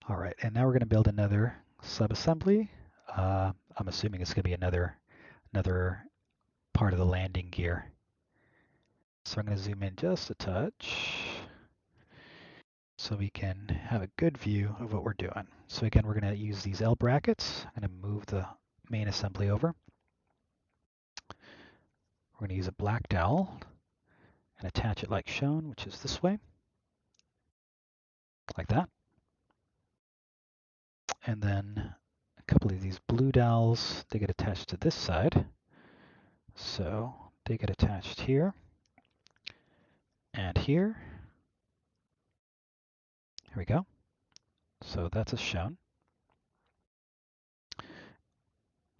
All right, and now we're going to build another subassembly. I'm assuming it's going to be another part of the landing gear. So I'm going to zoom in just a touch so we can have a good view of what we're doing. So again, we're going to use these L brackets. I'm going to move the main assembly over. We're going to use a black dowel and attach it like shown, which is this way, like that. And then a couple of these blue dowels, they get attached to this side. So they get attached here and here. Here we go. So that's as shown.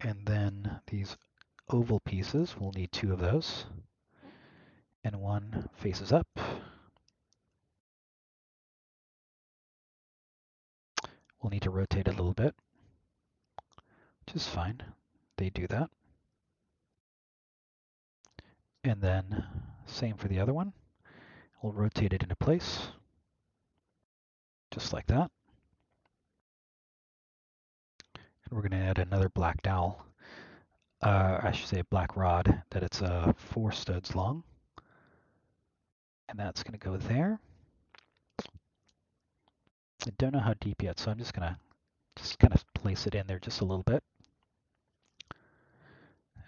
And then these oval pieces, we'll need 2 of those. And one faces up. We'll need to rotate it a little bit, which is fine. They do that. And then same for the other one. We'll rotate it into place, just like that. And we're going to add another black dowel. I should say a black rod, that it's 4 studs long. And that's going to go there. I don't know how deep yet, so I'm just going to kind of place it in there just a little bit.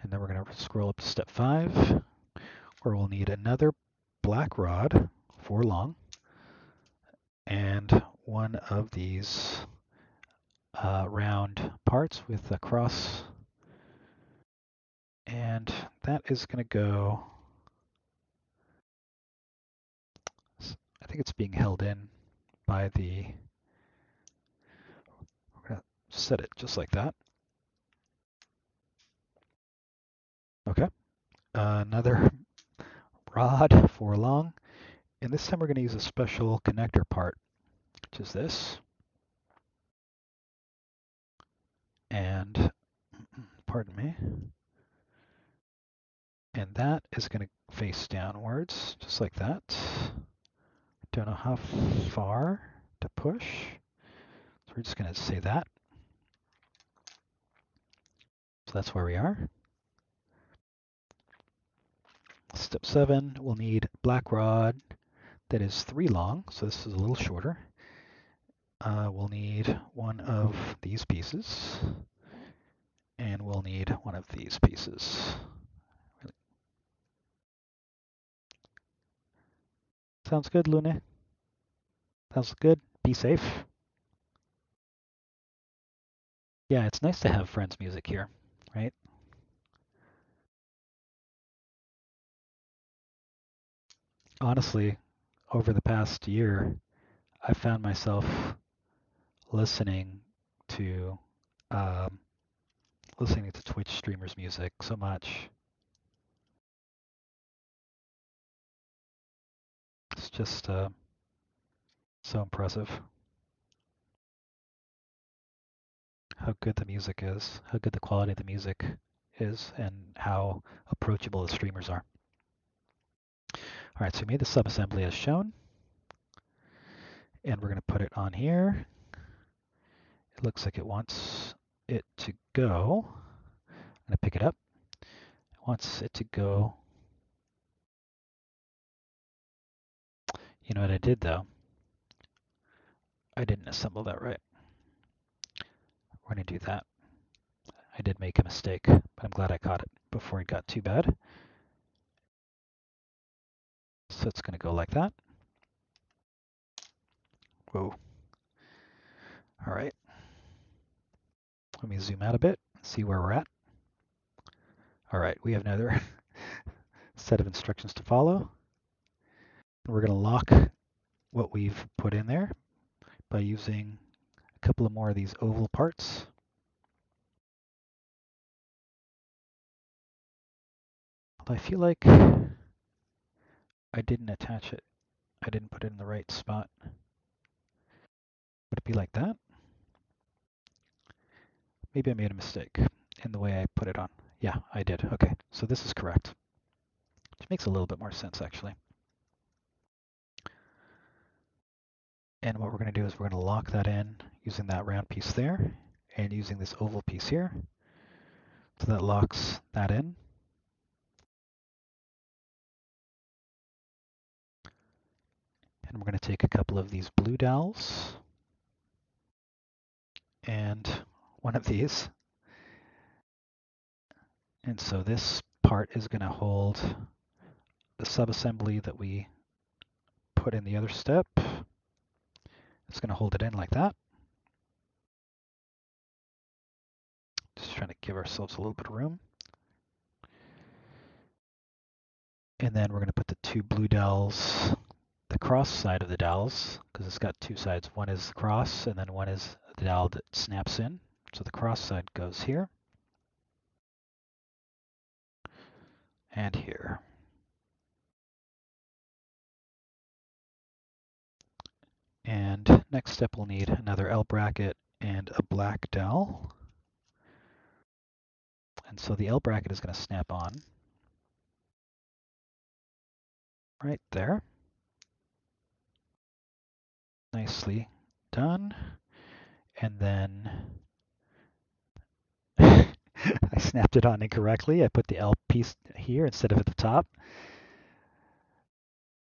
And then we're going to scroll up to step 5, where we'll need another black rod, 4 long, and one of these round parts with a cross. And that is going to go, I think it's being held in by the, we're going to set it just like that. Okay. Another broad, 4 long. And this time we're going to use a special connector part, which is this. And, pardon me. And that is going to face downwards, just like that. Don't know how far to push. So we're just going to say that. So that's where we are. Step 7, we'll need black rod that is 3 long, so this is a little shorter. We'll need one of these pieces, and we'll need one of these pieces. Sounds good, Lune? Sounds good? Be safe? Yeah, it's nice to have friends' music here, right? Honestly, over the past year, I found myself listening to um, Twitch streamers' music so much. It's just so impressive how good the music is, how good the quality of the music is, and how approachable the streamers are. All right, so we made the subassembly as shown, and we're going to put it on here. It looks like it wants it to go. I'm going to pick it up. It wants it to go. You know what I did, though? I didn't assemble that right. We're going to do that. I did make a mistake, but I'm glad I caught it before it got too bad. So it's going to go like that. Whoa. All right. Let me zoom out a bit, see where we're at. All right, we have another set of instructions to follow. We're going to lock what we've put in there by using a couple of more of these oval parts. I feel like I didn't attach it. I didn't put it in the right spot. Would it be like that? Maybe I made a mistake in the way I put it on. Yeah, I did. Okay, so this is correct. Which makes a little bit more sense, actually. And what we're going to do is we're going to lock that in using that round piece there and using this oval piece here. So that locks that in. And we're going to take a couple of these blue dowels and one of these. And so this part is going to hold the subassembly that we put in the other step. It's going to hold it in like that. Just trying to give ourselves a little bit of room. And then we're going to put the two blue dowels, the cross side of the dowels, because it's got two sides. One is the cross, and then one is the dowel that snaps in. So the cross side goes here and here. And next step, we'll need another L bracket and a black dowel. And so the L bracket is going to snap on right there. Nicely done. And then I snapped it on incorrectly. I put the L piece here instead of at the top.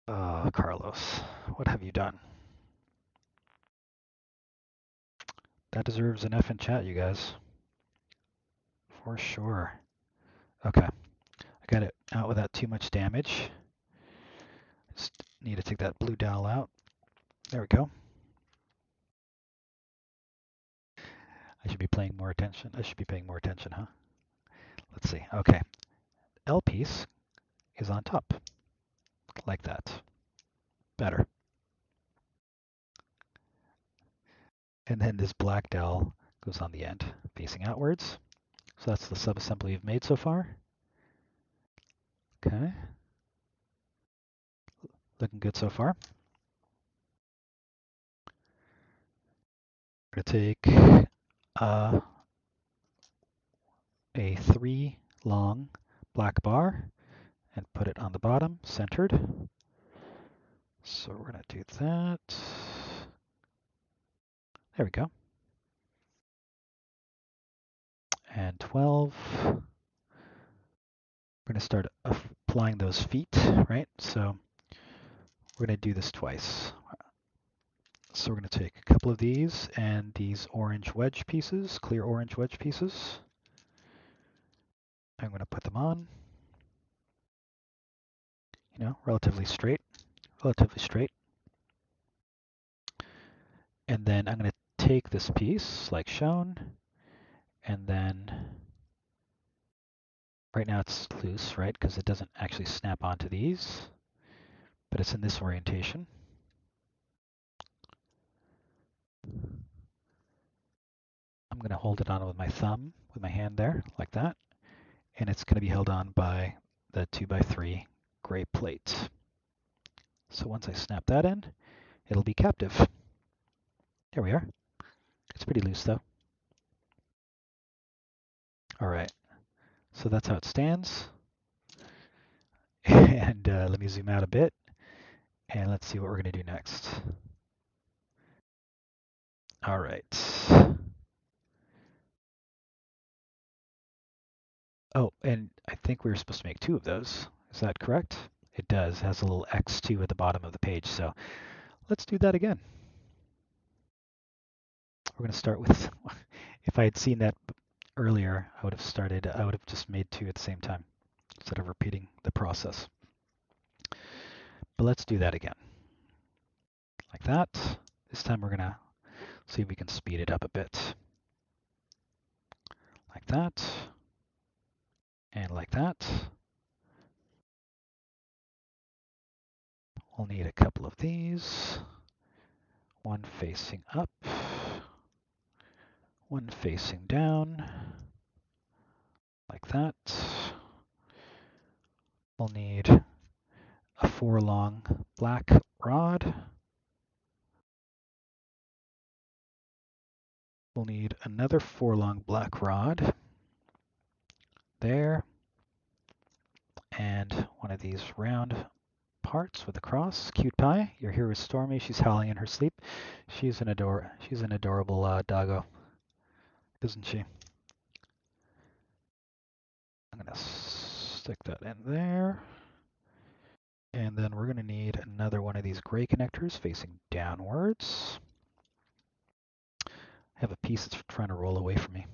Oh, Carlos, what have you done? That deserves an F in chat, you guys. For sure. Okay, I got it out without too much damage. Just need to take that blue dowel out. There we go. I should be paying more attention. Huh? Let's see. Okay, L piece is on top, like that. Better. And then this black dowel goes on the end, facing outwards. So that's the subassembly we've made so far. Okay. Looking good so far. We're going to take a 3 long black bar and put it on the bottom, centered. So we're going to do that. There we go. And 12. We're going to start applying those feet, right? So we're going to do this twice. So we're going to take a couple of these and these orange wedge pieces, clear orange wedge pieces. I'm going to put them on. You know, relatively straight. And then I'm going to take this piece like shown, and then right now it's loose, right? Because it doesn't actually snap onto these, but it's in this orientation. I'm going to hold it on with my thumb, with my hand there, like that. And it's going to be held on by the 2x3 gray plate. So once I snap that in, it'll be captive. There we are. It's pretty loose though. All right, so that's how it stands. And let me zoom out a bit, and let's see what we're going to do next. All right. Oh, and I think we were supposed to make 2 of those. Is that correct? It does. It has a little X2 at the bottom of the page. So let's do that again. We're going to start with, if I had seen that earlier, I would have just made 2 at the same time instead of repeating the process. But let's do that again. Like that. This time we're going to see if we can speed it up a bit. Like that. And like that. We'll need a couple of these. One facing up. One facing down. Like that. We'll need a 4 long black rod. We'll need another 4 long black rod there, and one of these round parts with a cross. Cute pie, you're here with Stormy. She's howling in her sleep. She's an adorable doggo, isn't she? I'm gonna stick that in there. And then we're gonna need another one of these gray connectors facing downwards. I have a piece that's trying to roll away from me.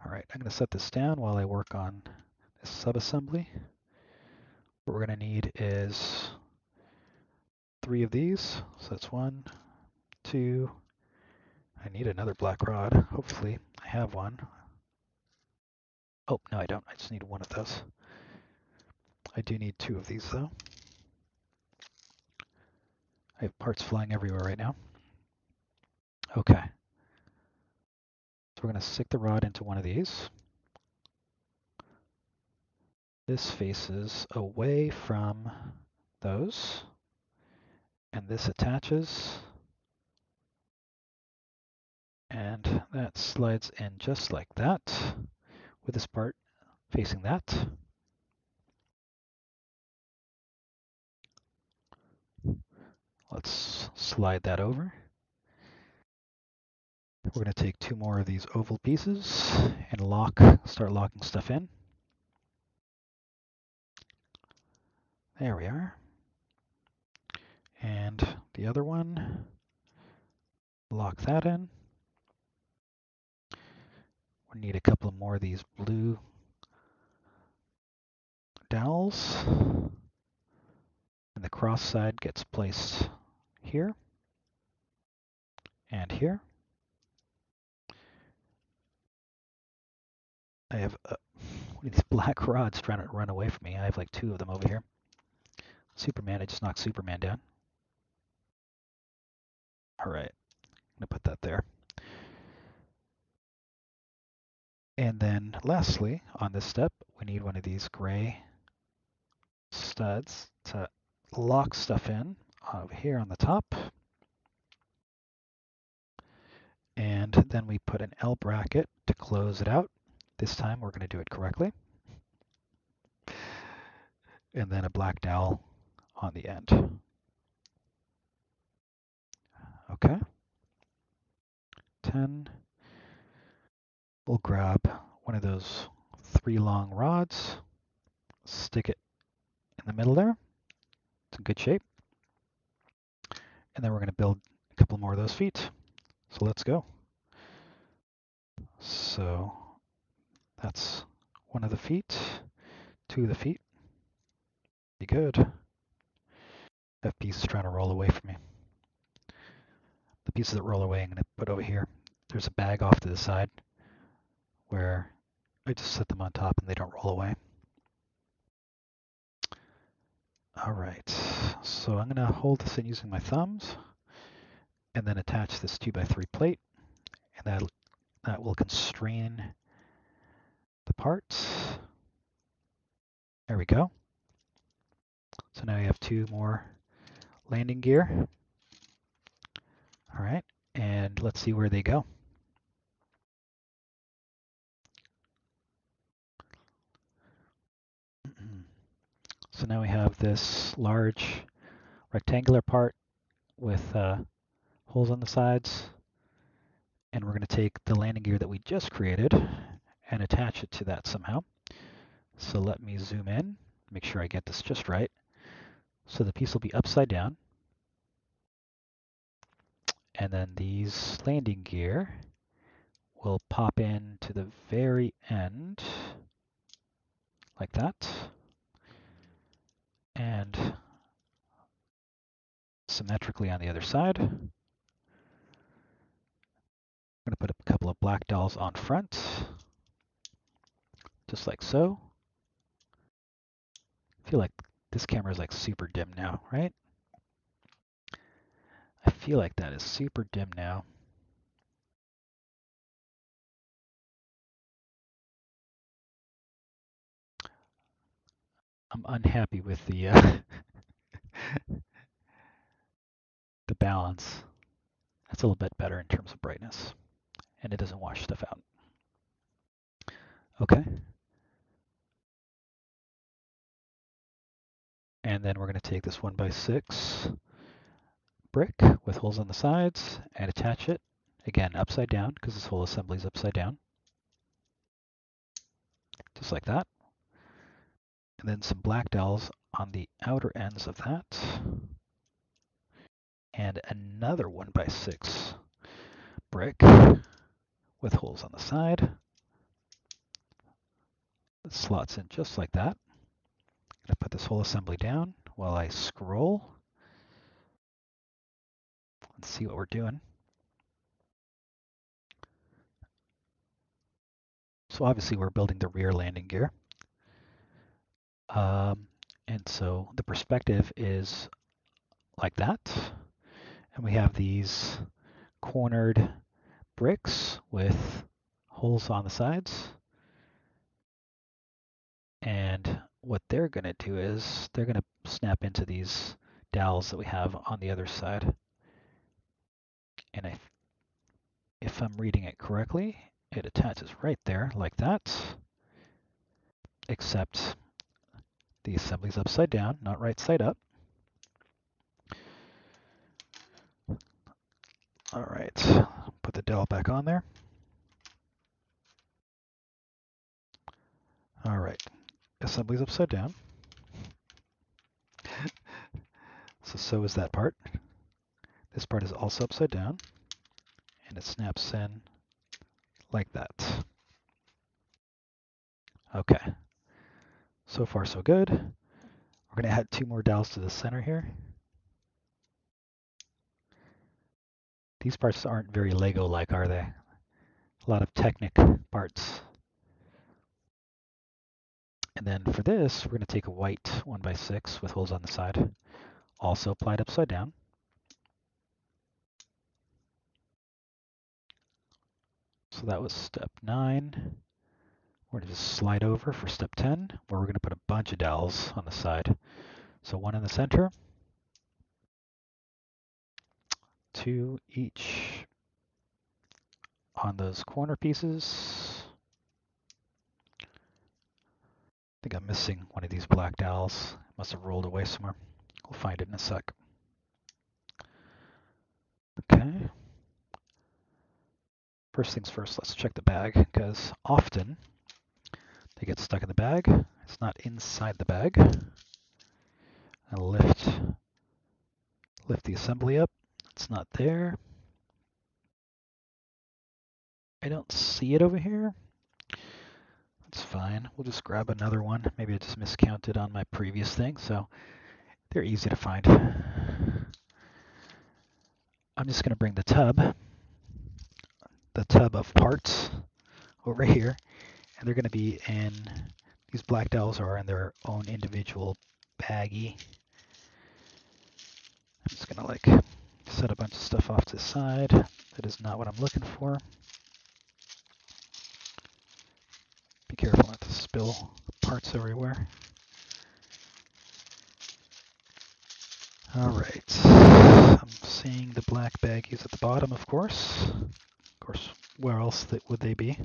All right, I'm going to set this down while I work on this subassembly. What we're going to need is 3 of these. So that's 1, 2. I need another black rod. Hopefully I have one. Oh, no, I don't. I just need 1 of those. I do need 2 of these, though. I have parts flying everywhere right now. Okay. So we're going to stick the rod into one of these. This faces away from those. And this attaches. And that slides in just like that, with this part facing that. Let's slide that over. We're going to take 2 more of these oval pieces and start locking stuff in. There we are. And the other one, lock that in. We need a couple more of these blue dowels. And the cross side gets placed here and here. I have one of these black rods trying to run away from me. I have like 2 of them over here. Superman, I just knocked Superman down. All right, I'm going to put that there. And then lastly, on this step, we need one of these gray studs to lock stuff in over here on the top. And then we put an L bracket to close it out. This time we're going to do it correctly. And then a black dowel on the end. Okay. 10. We'll grab one of those 3 long rods, stick it in the middle there. It's in good shape. And then we're going to build a couple more of those feet. So let's go. So that's one of the feet, 2 of the feet. Be good. That piece is trying to roll away from me. The pieces that roll away I'm going to put over here. There's a bag off to the side where I just set them on top and they don't roll away. All right, so I'm going to hold this in using my thumbs and then attach this 2x3 plate, and that will constrain the parts. There we go. So now you have 2 more landing gear. All right, and let's see where they go. So now we have this large rectangular part with holes on the sides, and we're going to take the landing gear that we just created and attach it to that somehow. So let me zoom in, make sure I get this just right. So the piece will be upside down, and then these landing gear will pop in to the very end, like that, and symmetrically on the other side. I'm going to put a couple of black dowels on front, just like so. I feel like this camera is like super dim now, right? I feel like that is super dim now. I'm unhappy with the the balance. That's a little bit better in terms of brightness, and it doesn't wash stuff out. Okay. And then we're going to take this 1x6 brick with holes on the sides and attach it, again, upside down, because this whole assembly is upside down. Just like that. And then some black dowels on the outer ends of that. And another 1x6 brick with holes on the side. It slots in just like that. I'm going to put this whole assembly down while I scroll and see what we're doing. So obviously we're building the rear landing gear. And so the perspective is like that. And we have these cornered bricks with holes on the sides. And what they're going to do is they're going to snap into these dowels that we have on the other side. And if I'm reading it correctly, it attaches right there like that, except the assembly's upside down, not right side up. All right, put the dowel back on there. All right, assembly's upside down. So is that part. This part is also upside down, and it snaps in like that. Okay, so far so good. We're going to add 2 more dowels to the center here. These parts aren't very Lego-like, are they? A lot of Technic parts. And then for this, we're going to take a white 1x6 with holes on the side, also applied upside down. So that was step 9. We're going to just slide over for step 10, where we're going to put a bunch of dowels on the side. So one in the center, two each on those corner pieces. I think I'm missing one of these black dowels. It must have rolled away somewhere. We'll find it in a sec. Okay. First things first, let's check the bag, because often they get stuck in the bag. It's not inside the bag. I'll lift the assembly up. It's not there. I don't see it over here. That's fine. We'll just grab another one. Maybe I just miscounted on my previous thing, so they're easy to find. I'm just going to bring the tub of parts over here, and they're going to be in, these black dowels are in their own individual baggie. I'm just going to like set a bunch of stuff off to the side. That is not what I'm looking for. Be careful not to spill parts everywhere. All right, I'm seeing the black baggies at the bottom, of course. Of course, where else would they be?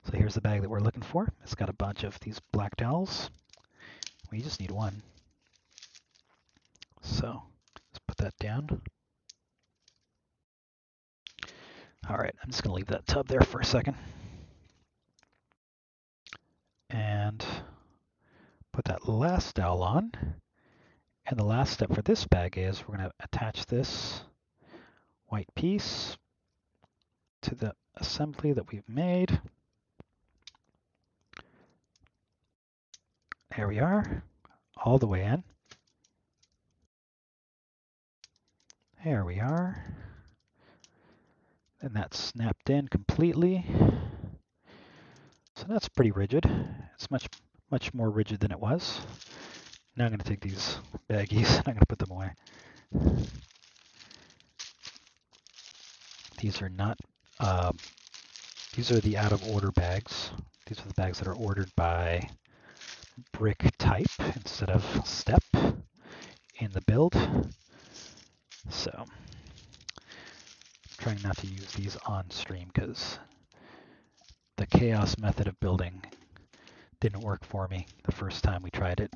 So here's the bag that we're looking for. It's got a bunch of these black dowels. We just need one. So let's put that down. All right, I'm just going to leave that tub there for a second. And put that last dowel on. And the last step for this bag is we're going to attach this white piece to the assembly that we've made. There we are, all the way in. There we are. And that's snapped in completely. So that's pretty rigid. It's much more rigid than it was. Now I'm going to take these baggies and I'm going to put them away. These are not, these are the out of order bags. These are the bags that are ordered by brick type instead of step in the build. So I'm trying not to use these on stream because the chaos method of building didn't work for me the first time we tried it.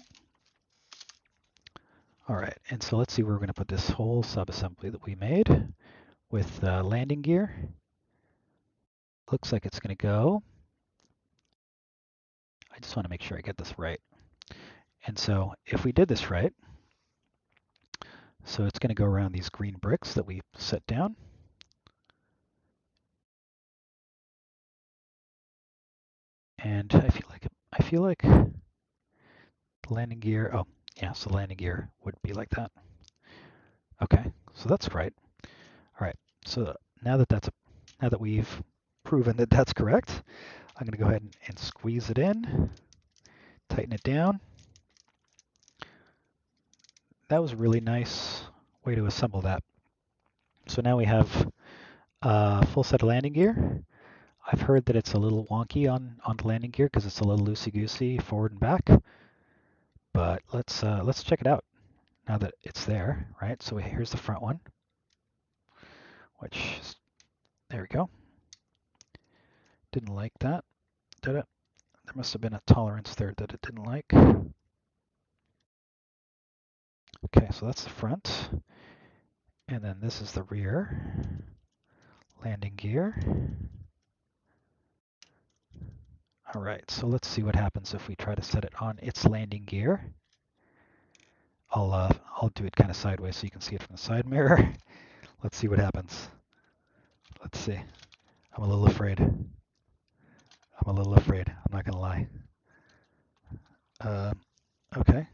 All right, and so let's see where we're going to put this whole sub-assembly that we made with landing gear. Looks like it's going to go. I just want to make sure I get this right. And so if we did this right, so it's going to go around these green bricks that we set down. And I feel like the landing gear, oh yeah, so landing gear would be like that. Okay, so that's right. All right, so now that we've proven that that's correct, I'm going to go ahead and squeeze it in, tighten it down. That was a really nice way to assemble that. So now we have a full set of landing gear. I've heard that it's a little wonky on the landing gear because it's a little loosey-goosey forward and back. But let's check it out now that it's there, right? So here's the front one, which is, there we go. Didn't like that, did it? There must have been a tolerance there that it didn't like. Okay, so that's the front. And then this is the rear landing gear. All right, so let's see what happens if we try to set it on its landing gear. I'll do it kind of sideways so you can see it from the side mirror. Let's see what happens. Let's see. I'm a little afraid. I'm not gonna lie. Okay.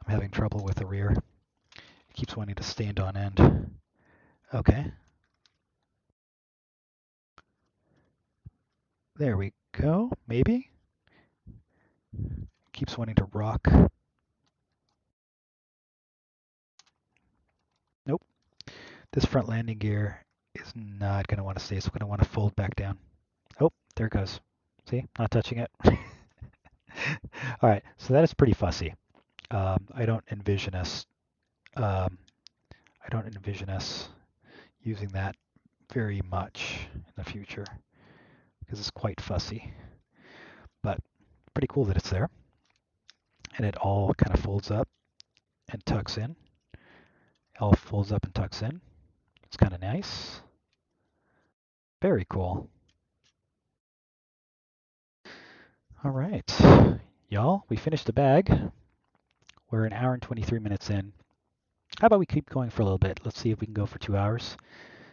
I'm having trouble with the rear. It keeps wanting to stand on end. Okay. There we go. Maybe. Keeps wanting to rock. Nope. This front landing gear is not going to want to stay. It's going to want to fold back down. Oh, there it goes. See, not touching it. All right, so that is pretty fussy. I don't envision us. Um, I don't envision us using that very much in the future because it's quite fussy. But pretty cool that it's there, and it all kind of folds up and tucks in. It all folds up and tucks in. It's kind of nice. Very cool. All right, y'all, we finished the bag. We're an hour and 23 minutes in. How about we keep going for a little bit? Let's see if we can go for 2 hours.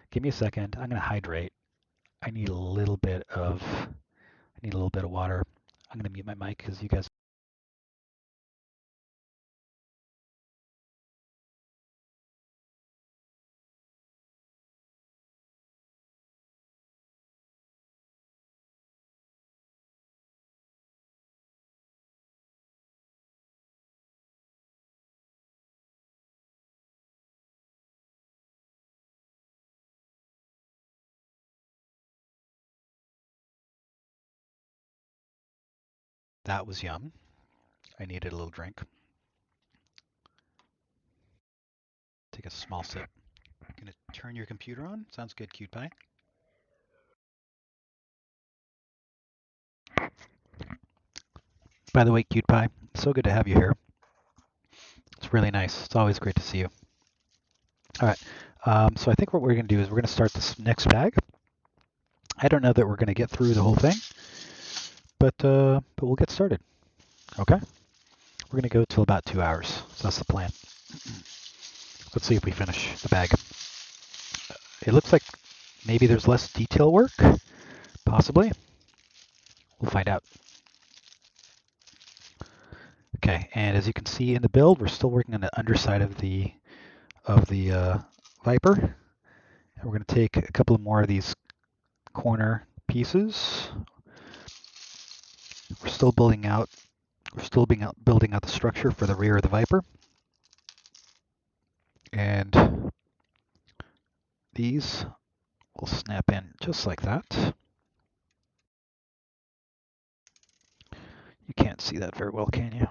Give me a second. I'm going to hydrate. I need a little bit of water. I'm going to mute my mic because you guys. That was yum. I needed a little drink. Take a small sip. Gonna turn your computer on. Sounds good, Cute Pie. By the way, Cute Pie, so good to have you here. It's really nice. It's always great to see you. All right. So I think what we're going to do is we're going to start this next bag. I don't know that we're going to get through the whole thing, but we'll get started. Okay. We're going to go till about 2 hours. So that's the plan. Let's see if we finish the bag. It looks like maybe there's less detail work, possibly. We'll find out. Okay, and as you can see in the build, we're still working on the underside of the Viper. And we're going to take a couple of more of these corner pieces. We're still building out the structure for the rear of the Viper. And these will snap in just like that. You can't see that very well, can you?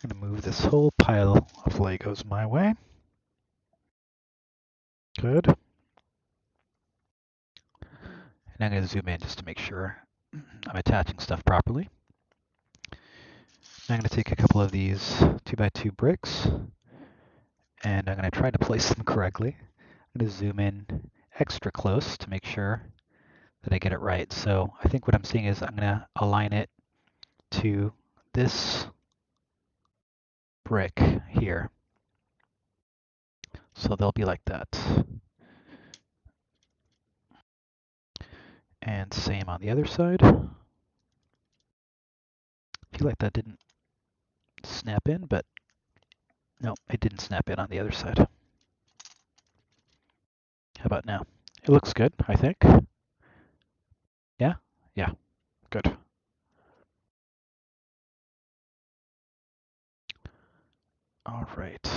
I'm going to move this whole pile of Legos my way. Good. And I'm going to zoom in just to make sure I'm attaching stuff properly. I'm going to take a couple of these 2x2 bricks, and I'm going to try to place them correctly. I'm going to zoom in extra close to make sure that I get it right. So I think what I'm seeing is I'm going to align it to this brick here. So they'll be like that. And same on the other side. I feel like that didn't snap in, but no, it didn't snap in on the other side. How about now? It looks good, I think. Yeah? Yeah, good. All right.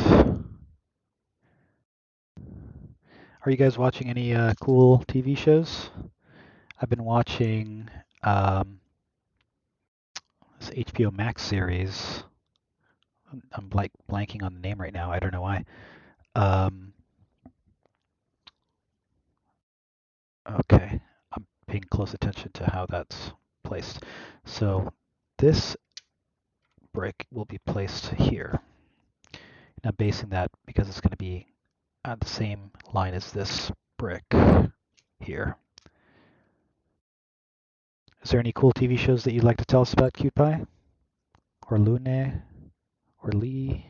Are you guys watching any cool TV shows? I've been watching this HBO Max series. I'm like blanking on the name right now. I don't know why. Okay, I'm paying close attention to how that's placed. So this brick will be placed here. And I'm basing that because it's going to be on the same line as this brick here. Is there any cool TV shows that you'd like to tell us about, Cute Pie? Or Lune? Or Lee?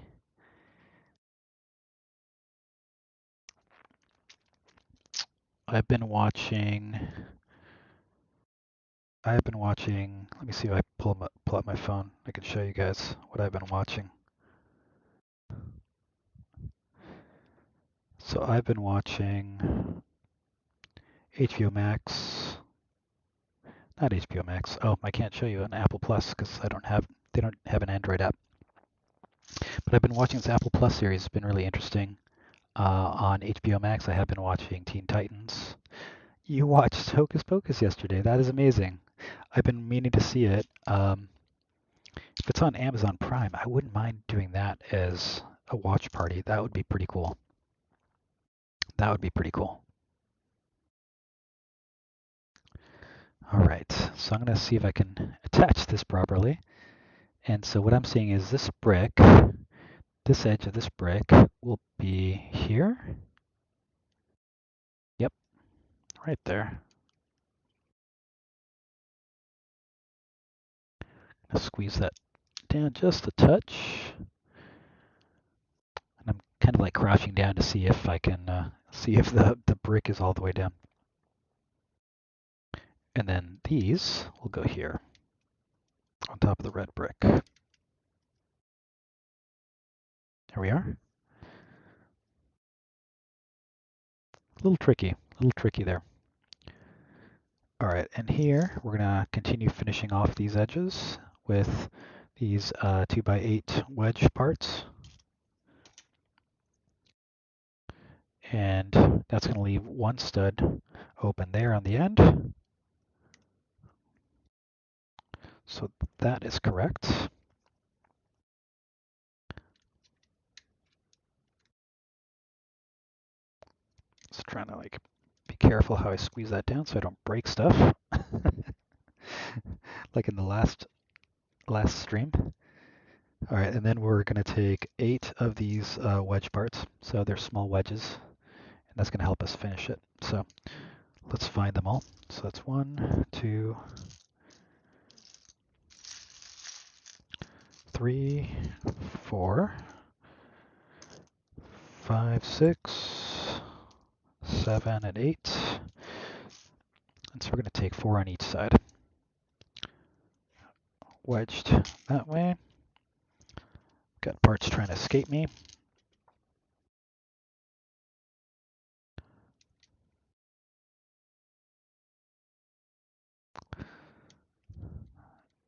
I've been watching, let me see if I pull up my phone. I can show you guys what I've been watching. So I've been watching HBO Max, not HBO Max. Oh, I can't show you an Apple Plus because they don't have an Android app. But I've been watching this Apple Plus series. It's been really interesting. On HBO Max, I have been watching Teen Titans. You watched Hocus Pocus yesterday. That is amazing. I've been meaning to see it. If it's on Amazon Prime, I wouldn't mind doing that as a watch party. That would be pretty cool. That would be pretty cool. All right, so I'm going to see if I can attach this properly. And so what I'm seeing is this brick, this edge of this brick will be here. Yep, right there. I'm going to squeeze that down just a touch. And I'm kind of like crouching down to see if I can see if the brick is all the way down. And then these will go here on top of the red brick. There we are. A little tricky there. All right, and here we're gonna continue finishing off these edges with these 2x8 wedge parts. And that's gonna leave one stud open there on the end. So that is correct. Just trying to like be careful how I squeeze that down so I don't break stuff. Like in the last stream. All right, and then we're going to take 8 of these wedge parts. So they're small wedges, and that's going to help us finish it. So let's find them all. So that's 1, 2, 3, 4, 5, 6, 7, and 8. And so we're going to take 4 on each side. Wedged that way. Got parts trying to escape me.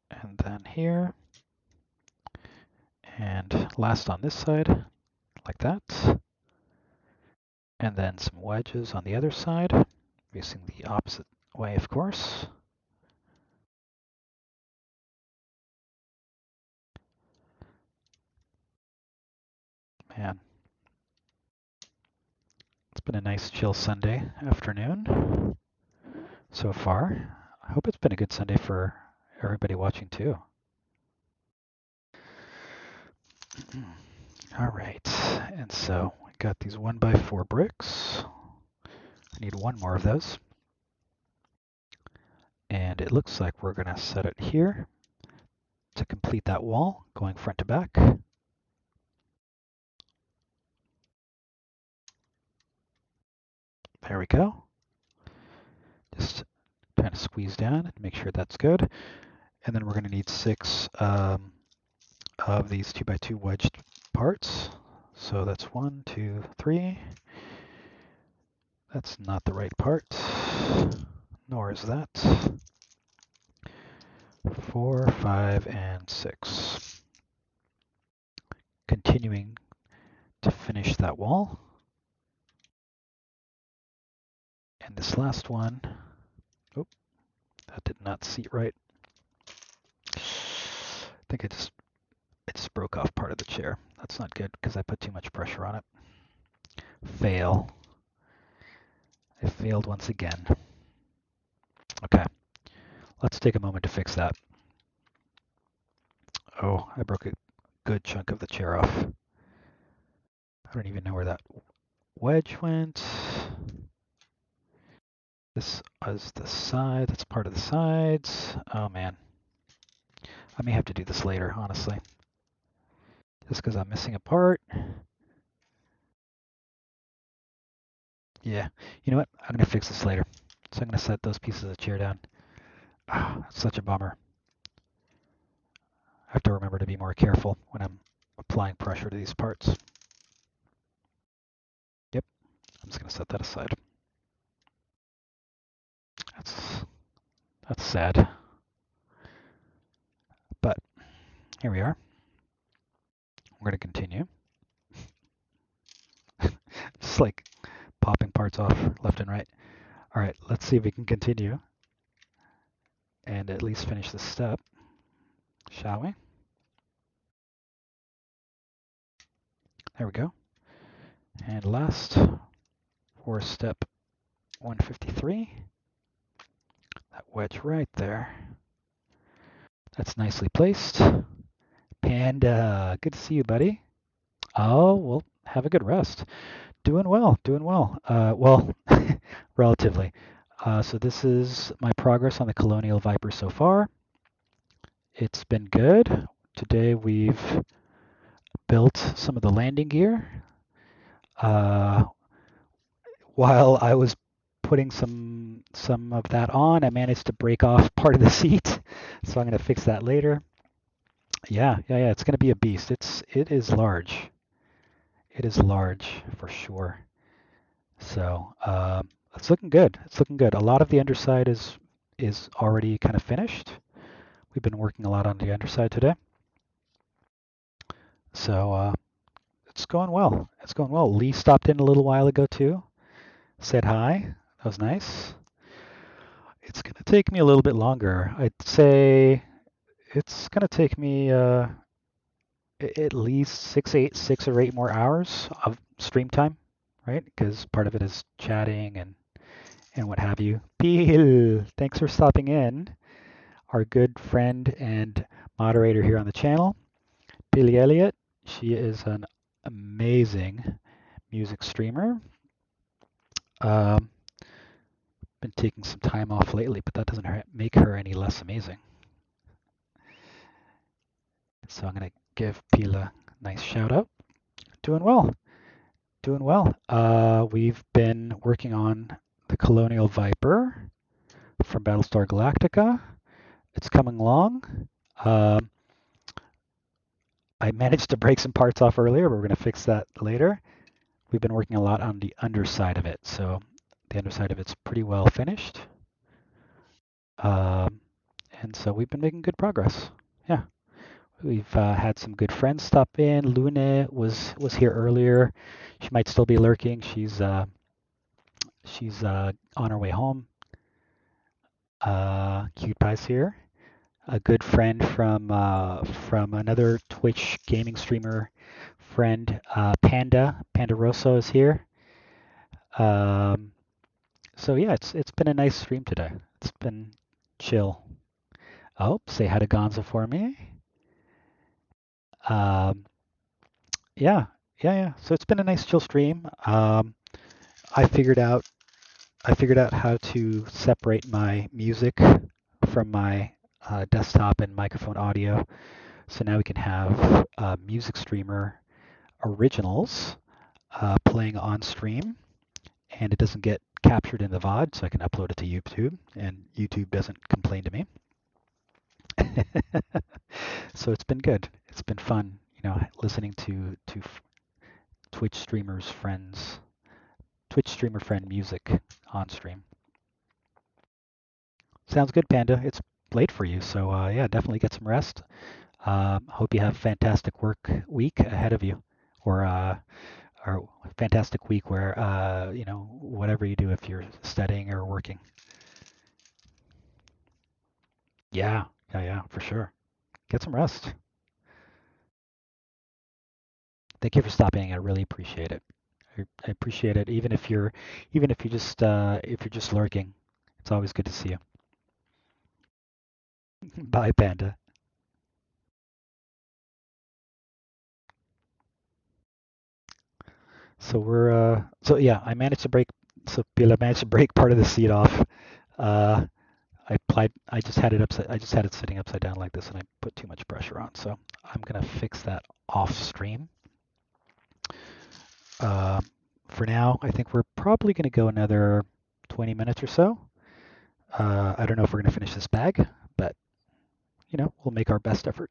And then here. And last on this side, like that. And then some wedges on the other side, facing the opposite way, of course. Man, it's been a nice chill Sunday afternoon so far. I hope it's been a good Sunday for everybody watching too. All right, and so we got these 1x4 bricks. I need one more of those. And it looks like we're going to set it here to complete that wall, going front to back. There we go. Just trying to squeeze down and make sure that's good. And then we're going to need 6 of these 2x2 wedged parts. So that's 1, 2, 3. That's not the right part, nor is that. 4, 5, and 6. Continuing to finish that wall. And this last one, oh, that did not seat right. I think it just broke off part of the chair. That's not good because I put too much pressure on it. Fail. I failed once again. Okay, let's take a moment to fix that. Oh, I broke a good chunk of the chair off. I don't even know where that wedge went. This is the side. That's part of the sides. Oh man. I may have to do this later, honestly. Just because I'm missing a part. Yeah. You know what? I'm going to fix this later. So I'm going to set those pieces of the chair down. Ah, that's such a bummer. I have to remember to be more careful when I'm applying pressure to these parts. Yep. I'm just going to set that aside. That's sad. But here we are. We're going to continue. Just like popping parts off left and right. All right, let's see if we can continue and at least finish this step, shall we? There we go. And last for step 153, that wedge right there. That's nicely placed. Panda, good to see you, buddy. Oh, well, have a good rest. Doing well, doing well. Well, relatively. So this is my progress on the Colonial Viper so far. It's been good. Today we've built some of the landing gear. While I was putting some of that on, I managed to break off part of the seat, so I'm going to fix that later. Yeah. It's going to be a beast. It is large. It is large for sure. So it's looking good. It's looking good. A lot of the underside is already kind of finished. We've been working a lot on the underside today. So it's going well. It's going well. Lee stopped in a little while ago too. Said hi. That was nice. It's going to take me a little bit longer. I'd say it's going to take me at least 6 or 8 more hours of stream time, right? Because part of it is chatting and what have you. Peel, thanks for stopping in. Our good friend and moderator here on the channel, Billy Elliott. She is an amazing music streamer. Been taking some time off lately, but that doesn't make her any less amazing. So I'm going to give Pila a nice shout out. Doing well. Doing well. We've been working on the Colonial Viper from Battlestar Galactica. It's coming along. I managed to break some parts off earlier, but we're going to fix that later. We've been working a lot on the underside of it, so the underside of it's pretty well finished. And so we've been making good progress. Yeah. We've had some good friends stop in. Lune was here earlier. She might still be lurking. She's on her way home. Cute Pie's here. A good friend from another Twitch gaming streamer friend, Panda Rosso is here. So yeah, it's been a nice stream today. It's been chill. Oh, say hi to Gonzo for me. Yeah. So it's been a nice chill stream. I figured out how to separate my music from my desktop and microphone audio. So now we can have music streamer originals playing on stream, and it doesn't get captured in the VOD, so I can upload it to YouTube, and YouTube doesn't complain to me. So it's been good. It's been fun, listening to Twitch streamer friend music on stream. Sounds good, Panda. It's late for you, so yeah, definitely get some rest. Hope you have a fantastic work week ahead of you, or fantastic week where whatever you do, if you're studying or working. Yeah, for sure. Get some rest. Thank you for stopping. I really appreciate it. I appreciate it, even if you're just lurking. It's always good to see you. Bye, Panda. So yeah, I managed to break. So Pila managed to break part of the seat off. I just had it sitting upside down like this, and I put too much pressure on. So I'm gonna fix that off stream. For now, I think we're probably gonna go another 20 minutes or so. I don't know if we're gonna finish this bag, but we'll make our best effort.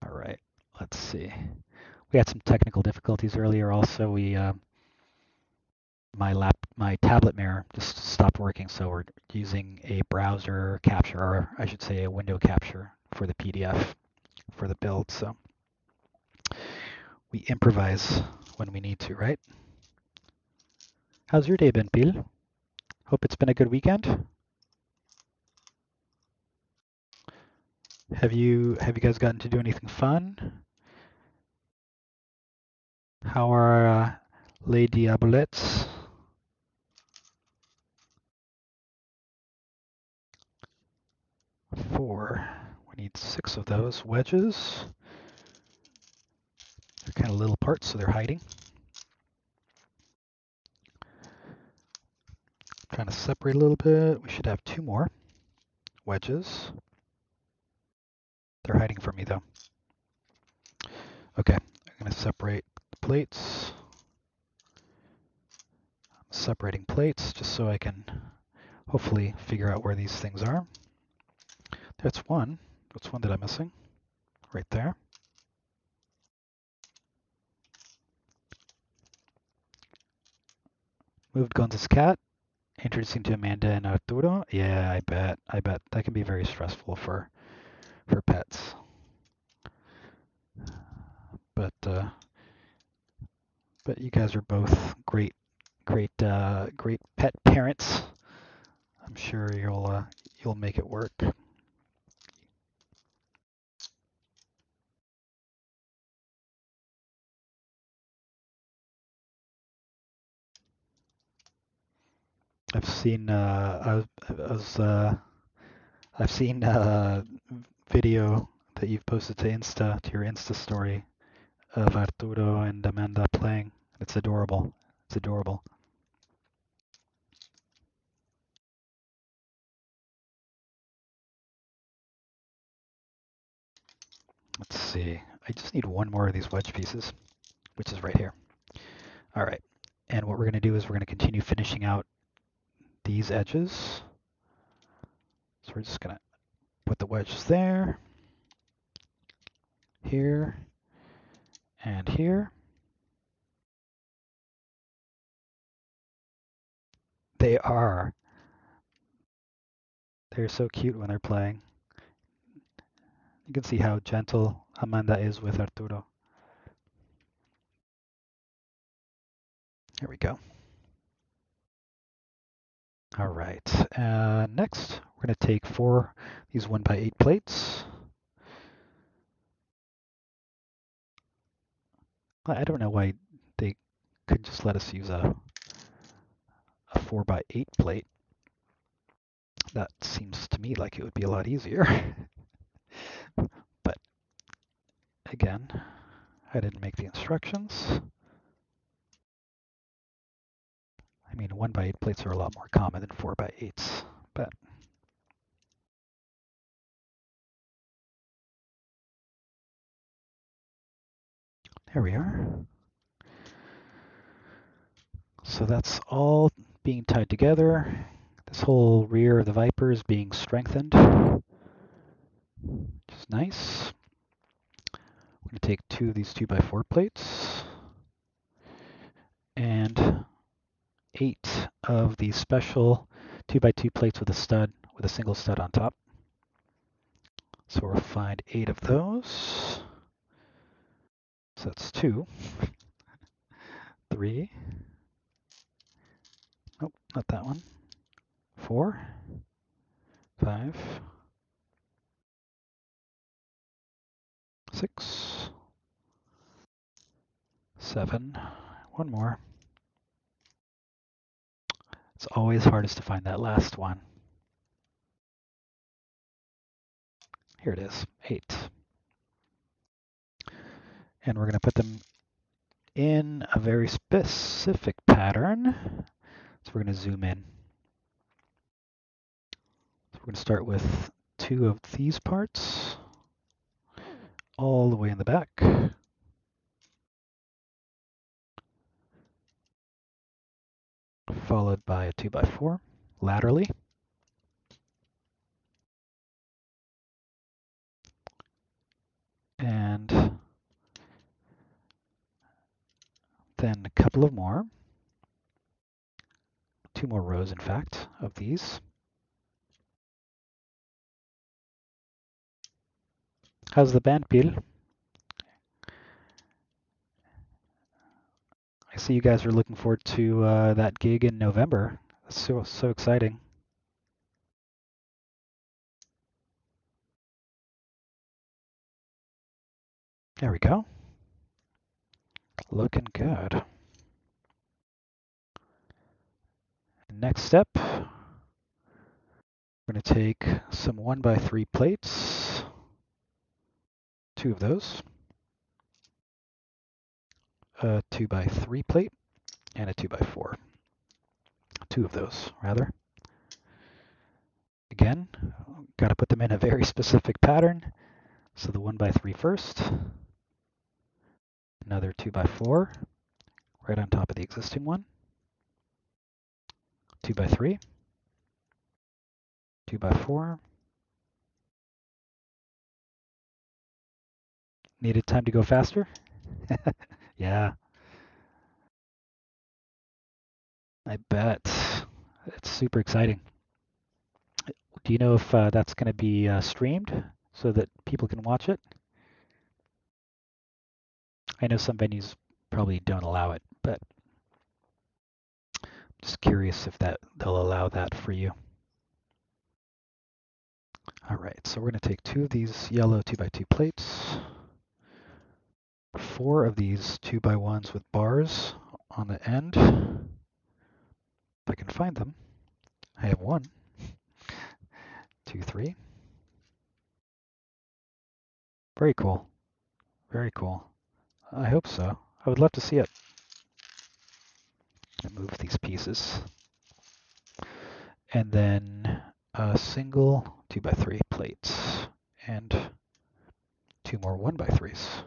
All right, let's see. We had some technical difficulties earlier. Also, my tablet mirror just stopped working, so we're using a browser capture, or I should say a window capture for the PDF for the build. So we improvise when we need to, right? How's your day been, Pil? Hope it's been a good weekend. Have you guys gotten to do anything fun? How are Les Diablettes? 4. We need 6 of those wedges. They're kind of little parts, so they're hiding. Trying to separate a little bit. We should have 2 more wedges. They're hiding from me though. Okay, I'm going to separate the plates. I'm separating plates just so I can hopefully figure out where these things are. That's one. That's one that I'm missing. Right there. Moved Gonza's cat. Introducing to Amanda and Arturo. Yeah, I bet. I bet that can be very stressful for pets. But you guys are both great pet parents. I'm sure you'll make it work. I've seen I've seen video that you've posted to your Insta story of Arturo and Amanda playing. It's adorable. It's adorable. Let's see. I just need one more of these wedge pieces, which is right here. All right. And what we're going to do is we're going to continue finishing out these edges. So we're just going to put the wedges there, here, and here. They're so cute when they're playing. You can see how gentle Amanda is with Arturo. Here we go. All right. Next, we're going to take these 1x8 plates. I don't know why they could just let us use a 4x8 plate. That seems to me like it would be a lot easier. But again, I didn't make the instructions. I mean, 1x8 plates are a lot more common than 4x8s, but there we are. So that's all being tied together. This whole rear of the Viper is being strengthened, which is nice. We're going to take 2 of these 2x4 plates and 8 of these special 2x2 plates with a single stud on top. So we'll find 8 of those. So that's 2, 3, nope, not that one, 4, 5, 6, 7, one more. It's always hardest to find that last one. Here it is, 8. And we're going to put them in a very specific pattern. So we're going to zoom in. So we're going to start with 2 of these parts, all the way in the back. Followed by a 2x4 laterally. And then a couple of more. 2 more rows, in fact, of these. How's the band, Pil? I see you guys are looking forward to that gig in November. That's so exciting. There we go. Looking good. Next step, we're going to take some 1x3 plates, 2 of those, a 2x3 plate, and a 2x4. 2 of those, rather. Again, got to put them in a very specific pattern. So the 1x3 first, another 2x4 right on top of the existing one, 2x3, 2x4. Needed time to go faster? Yeah, I bet. It's super exciting. Do you know if that's going to be streamed so that people can watch it? I know some venues probably don't allow it, but I'm just curious if they'll allow that for you. All right, so we're going to take 2 of these yellow 2x2 plates, 4 of these 2x1s with bars on the end. If I can find them. I have 1, 2, 3. Very cool. Very cool. I hope so. I would love to see it. Move these pieces. And then a single 2x3 plates and 2 more 1x3s.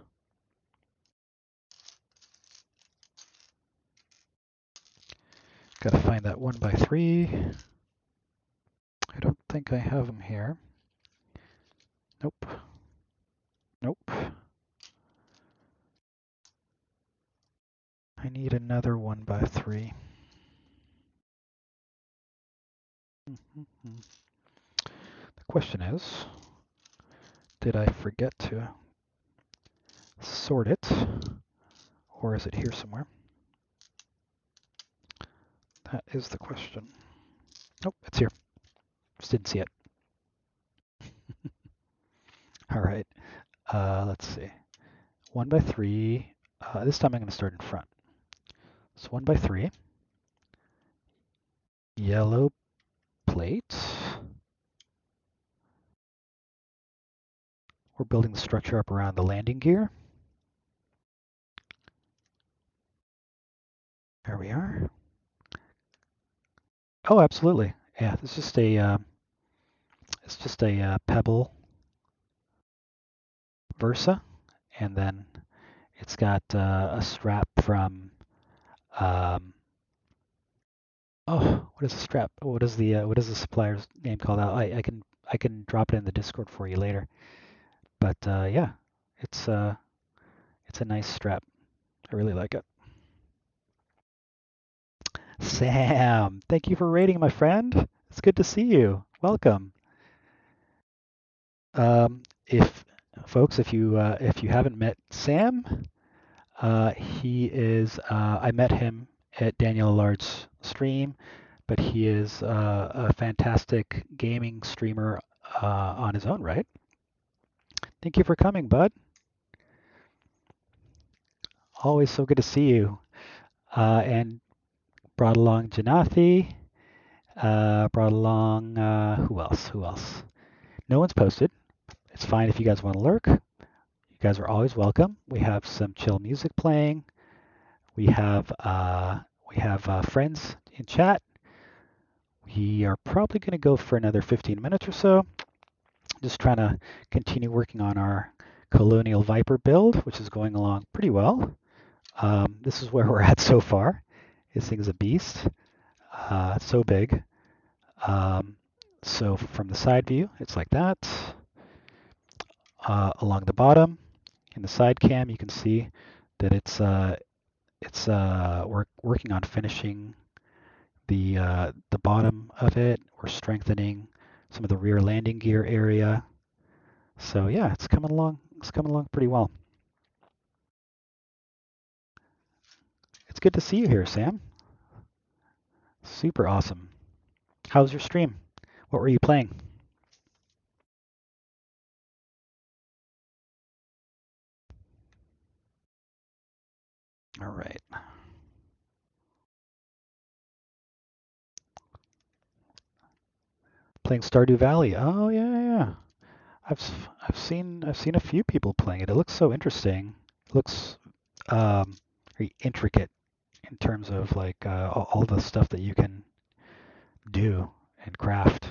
Gotta find that 1x3. I don't think I have them here. Nope. Nope. I need another 1x3. The question is, did I forget to sort it? Or is it here somewhere? That is the question. Nope, it's here. Just didn't see it. All right. Let's see. 1x3. This time I'm going to start in front. So 1x3. Yellow plate. We're building the structure up around the landing gear. There we are. Oh, absolutely. Yeah, it's just a pebble Versa, and then it's got a strap from. What is the strap? What is the supplier's name called out? I can drop it in the Discord for you later. But yeah, it's a nice strap. I really like it. Sam, thank you for rating, my friend. It's good to see you. Welcome. If folks, if you haven't met Sam, he is. I met him at Danielle Allard's stream, but he is a fantastic gaming streamer on his own right. Thank you for coming, bud. Always so good to see you. And brought along Janathi. Brought along who else? Who else? No one's posted. It's fine if you guys want to lurk. You guys are always welcome. We have some chill music playing. We have friends in chat. We are probably going to go for another 15 minutes or so. Just trying to continue working on our Colonial Viper build, which is going along pretty well. This is where we're at so far. This thing is a beast. So big. So from the side view, it's like that. Along the bottom, in the side cam, you can see that we're working on finishing the bottom of it. We're strengthening some of the rear landing gear area. So yeah, it's coming along. It's coming along pretty well. It's good good to see you here, Sam. Super awesome. How was your stream? What were you playing? All right. Playing Stardew Valley. Oh yeah. I've seen a few people playing it. It looks so interesting. It looks very intricate in terms of like all the stuff that you can do and craft.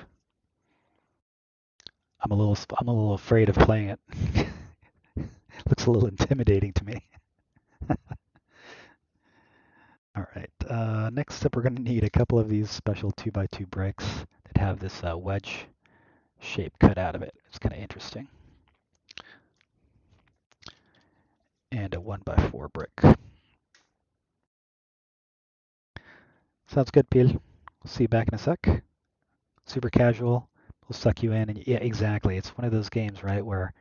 I'm a little afraid of playing it. Looks a little intimidating to me. All right. Next up, we're going to need a couple of these special 2x2 bricks that have this wedge shape cut out of it. It's kind of interesting. And a 1x4 brick. Sounds good, Pil. See you back in a sec. Super casual. We'll suck you in. And yeah, exactly. It's one of those games, right, where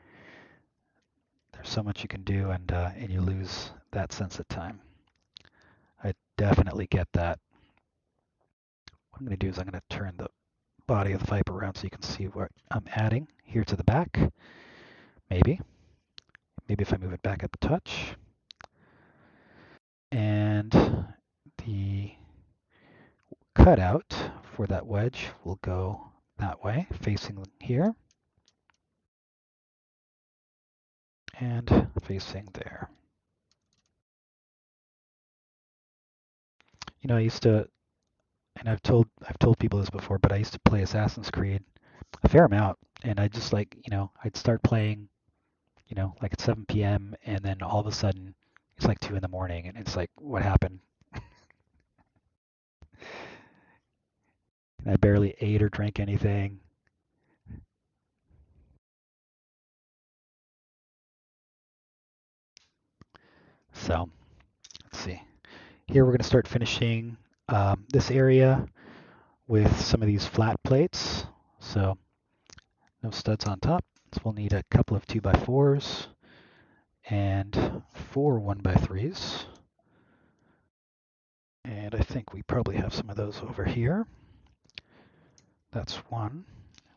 there's so much you can do and you lose that sense of time. I definitely get that. What I'm going to do is I'm going to turn the body of the Viper around so you can see what I'm adding here to the back. Maybe if I move it back up a touch. And the cutout for that wedge will go that way, facing here and facing there. You know, I used to, and I've told people this before, but I used to play Assassin's Creed a fair amount, and I just like, I'd start playing, like at 7 p.m. and then all of a sudden it's like 2 in the morning, and it's like, what happened? And I barely ate or drank anything. So let's see. Here we're going to start finishing this area with some of these flat plates. So no studs on top. So we'll need a couple of 2x4s and 4 1x3s. And I think we probably have some of those over here. That's one.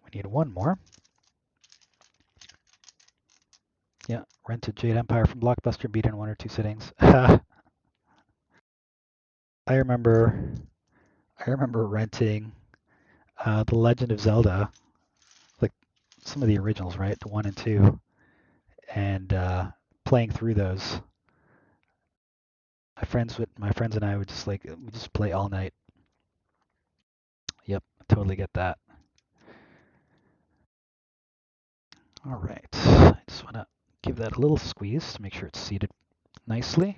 We need one more. Yeah, rented Jade Empire from Blockbuster, beat in 1 or 2 sittings. I remember renting The Legend of Zelda, like some of the originals, right? The 1 and 2, and playing through those. My friends and I would we just play all night. Yep, totally get that. All right, I just want to give that a little squeeze to make sure it's seated nicely.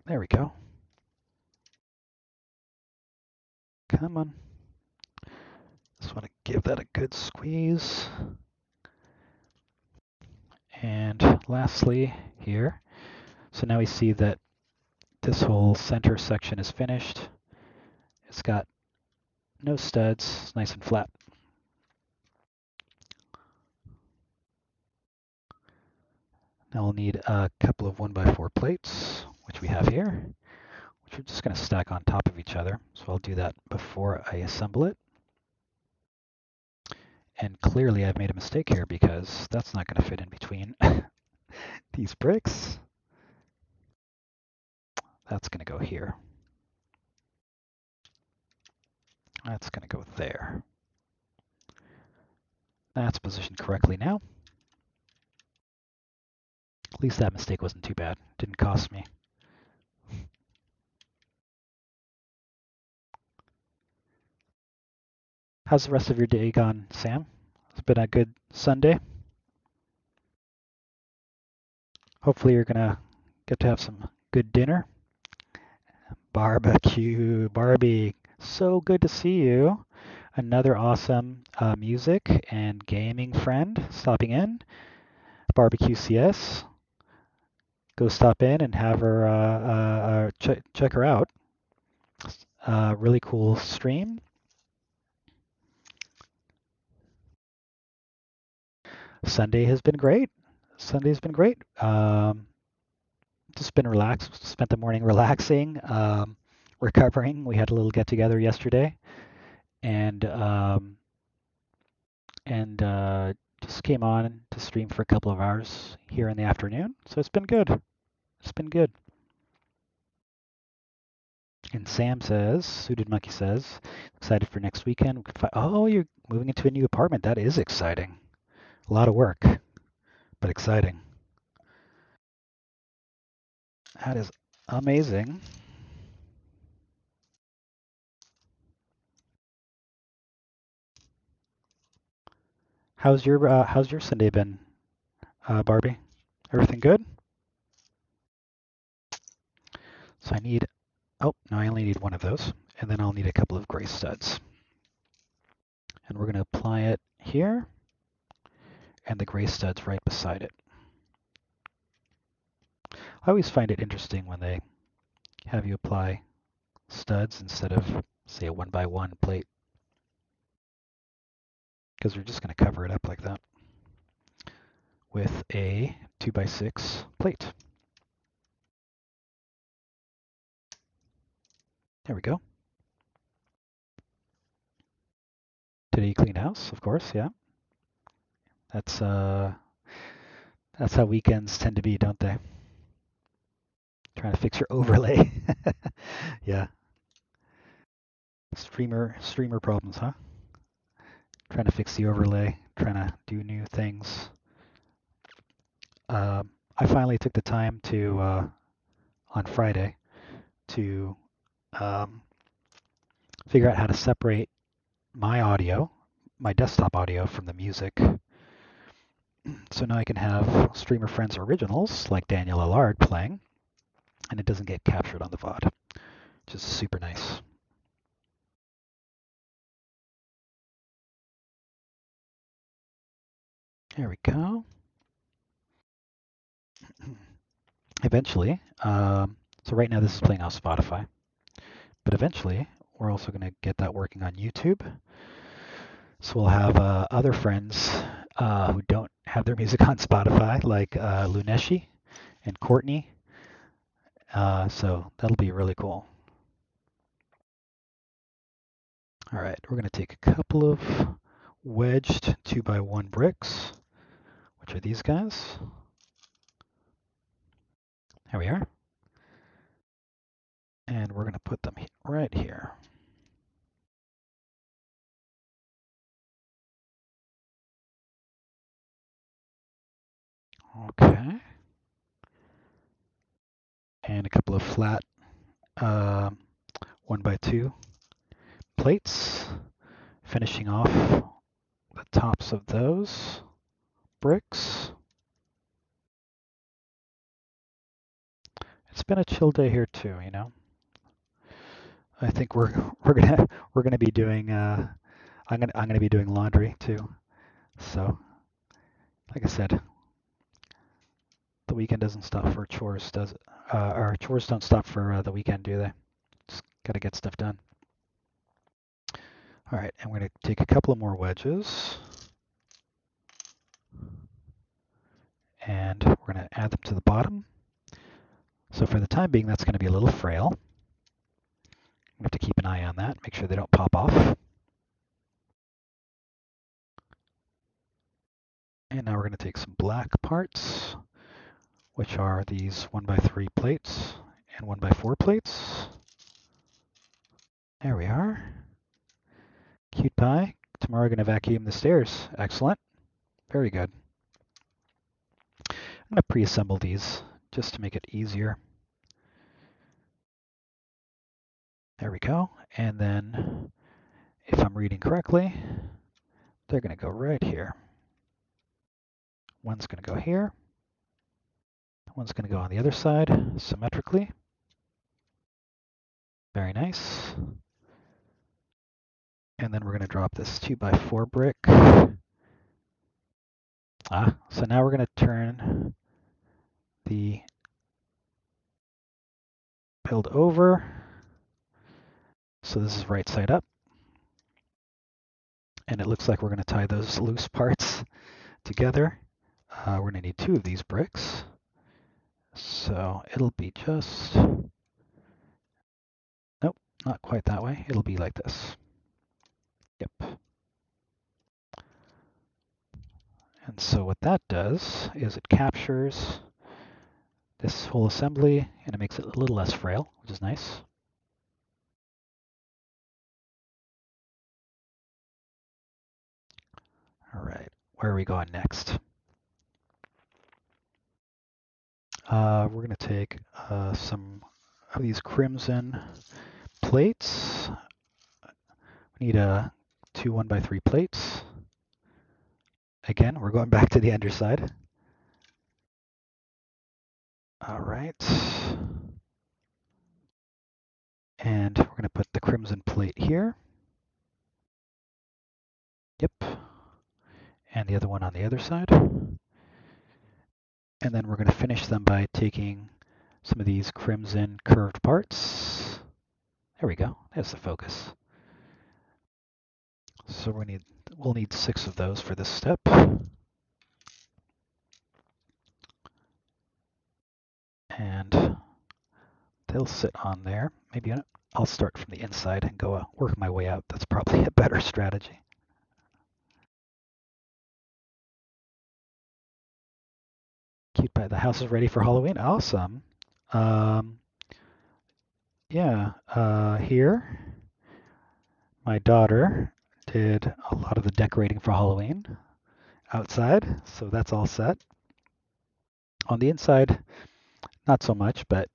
There we go. Come on. Just want to give that a good squeeze. And lastly here, so now we see that this whole center section is finished. It's got no studs, it's nice and flat. Now we'll need a couple of 1x4 plates, which we have here, which we're just going to stack on top of each other. So I'll do that before I assemble it. And clearly I've made a mistake here because that's not going to fit in between these bricks. That's going to go here. That's going to go there. That's positioned correctly now. At least that mistake wasn't too bad. Didn't cost me. How's the rest of your day gone, Sam? It's been a good Sunday. Hopefully you're going to get to have some good dinner. Barbecue, Barbie, so good to see you. Another awesome music and gaming friend stopping in. Barbecue CS. Go stop in and have her check her out. Really cool stream. Sunday has been great. Sunday's been great. Just been relaxed. Spent the morning relaxing, recovering. We had a little get together yesterday, and just came on to stream for a couple of hours here in the afternoon. So it's been good. It's been good. And Sam says, Suited Monkey says, excited for next weekend. Oh, you're moving into a new apartment. That is exciting. A lot of work, but exciting. That is amazing. How's your Sunday been, Barbie? Everything good? So I need, oh, no, I only need one of those. And then I'll need a couple of gray studs. And we're going to apply it here and the gray studs right beside it. I always find it interesting when they have you apply studs instead of, say, a 1x1 plate, because we're just going to cover it up like that with a 2x6 plate. There we go. Today you cleaned house, of course, yeah. That's how weekends tend to be, don't they? Trying to fix your overlay. Yeah. Streamer problems, huh? Trying to fix the overlay, trying to do new things. I finally took the time to on Friday to figure out how to separate my audio, my desktop audio, from the music. So now I can have Streamer Friends originals like Danielle Allard playing, and it doesn't get captured on the VOD, which is super nice. There we go. Eventually, so right now this is playing on Spotify, but eventually we're also going to get that working on YouTube. So we'll have other friends who don't have their music on Spotify, like Luneshi and Courtney. So that'll be really cool. All right, we're going to take a couple of wedged 2x1 bricks, which are these guys. There we are. And we're going to put them right here. Okay. And a couple of flat 1x2 plates, finishing off the tops of those bricks. It's been a chill day here too, you know. I think we're gonna be doing I'm gonna be doing laundry too. So, like I said, the weekend doesn't stop for chores, does it? Or chores don't stop for the weekend, do they? Just gotta get stuff done. All right, and we're gonna take a couple of more wedges, and we're gonna add them to the bottom. So for the time being, that's gonna be a little frail. We have to keep an eye on that, make sure they don't pop off. And now we're going to take some black parts, which are these 1x3 plates and 1x4 plates. There we are. Cute pie. Tomorrow we're going to vacuum the stairs. Excellent. Very good. I'm going to pre-assemble these just to make it easier. There we go. And then, if I'm reading correctly, they're going to go right here. One's going to go here. One's going to go on the other side, symmetrically. Very nice. And then we're going to drop this 2x4 brick. So now we're going to turn the build over. So this is right side up. And it looks like we're going to tie those loose parts together We're going to need 2 of these bricks. So it'll be just, nope, not quite that way. It'll be like this. Yep. And so what that does is it captures this whole assembly and it makes it a little less frail, which is nice. All right, where are we going next? We're going to take some of these crimson plates. We need 2 1x3 plates. Again, we're going back to the underside. All right. And we're going to put the crimson plate here. Yep. And the other one on the other side. And then we're going to finish them by taking some of these crimson curved parts. There we go. There's the focus. So we'll need 6 of those for this step. And they'll sit on there. Maybe I'll start from the inside and go work my way out. That's probably a better strategy. Cute pie. The house is ready for Halloween. Awesome. Yeah, here my daughter did a lot of the decorating for Halloween outside, so that's all set. On the inside, not so much, but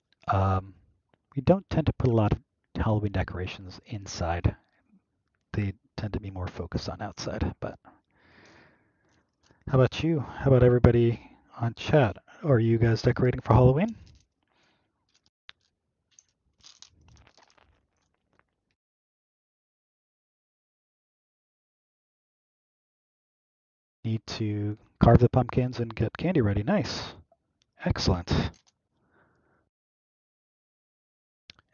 we don't tend to put a lot of Halloween decorations inside. They tend to be more focused on outside. But how about you? How about everybody on chat? Are you guys decorating for Halloween? Need to carve the pumpkins and get candy ready. Nice. Excellent.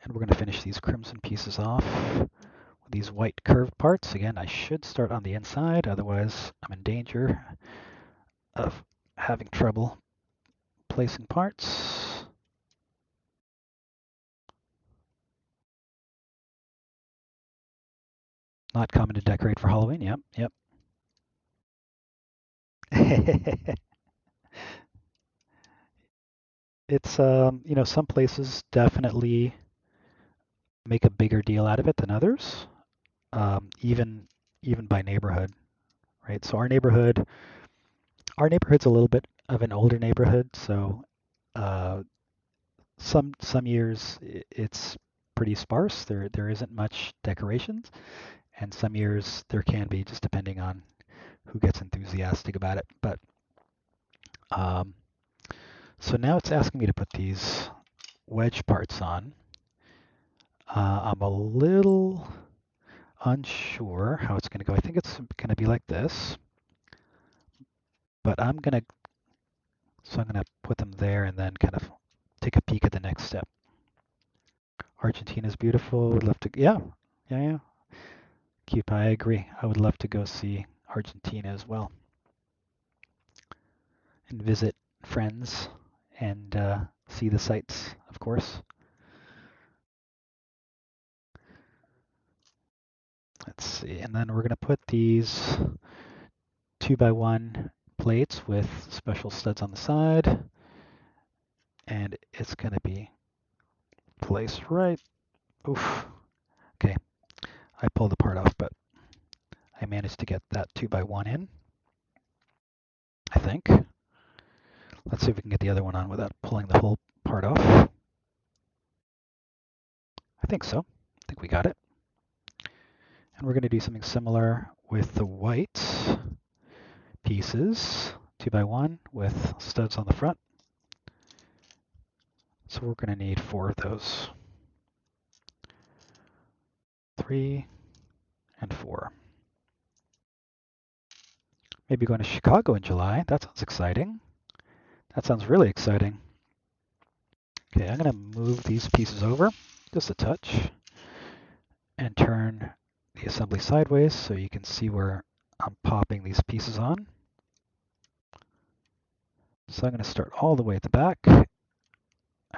And we're going to finish these crimson pieces off with these white curved parts. Again, I should start on the inside, otherwise I'm in danger of having trouble placing parts. Not common to decorate for Halloween. Yep. It's, some places definitely make a bigger deal out of it than others, even by neighborhood, right? So our neighborhood's a little bit of an older neighborhood, so some years it's pretty sparse. There isn't much decorations, and some years there can be, just depending on who gets enthusiastic about it. But so now it's asking me to put these wedge parts on. I'm a little unsure how it's going to go. I think it's going to be like this, but I'm going to put them there and then kind of take a peek at the next step. Argentina's beautiful. Would love to. Yeah. Cute. I agree. I would love to go see Argentina as well and visit friends and see the sights, of course. Let's see. And then we're going to put these 2x1 plates with special studs on the side. And it's going to be placed right. Oof. Okay. I pulled the part off, but I managed to get that 2x1 in, I think. Let's see if we can get the other one on without pulling the whole part off. I think so. I think we got it. And we're going to do something similar with the white pieces, 2x1 with studs on the front. So we're going to need 4 of those. 3 and 4. Maybe going to Chicago in July. That sounds exciting. That sounds really exciting. Okay, I'm going to move these pieces over just a touch and turn the assembly sideways so you can see where I'm popping these pieces on. So I'm going to start all the way at the back. I'm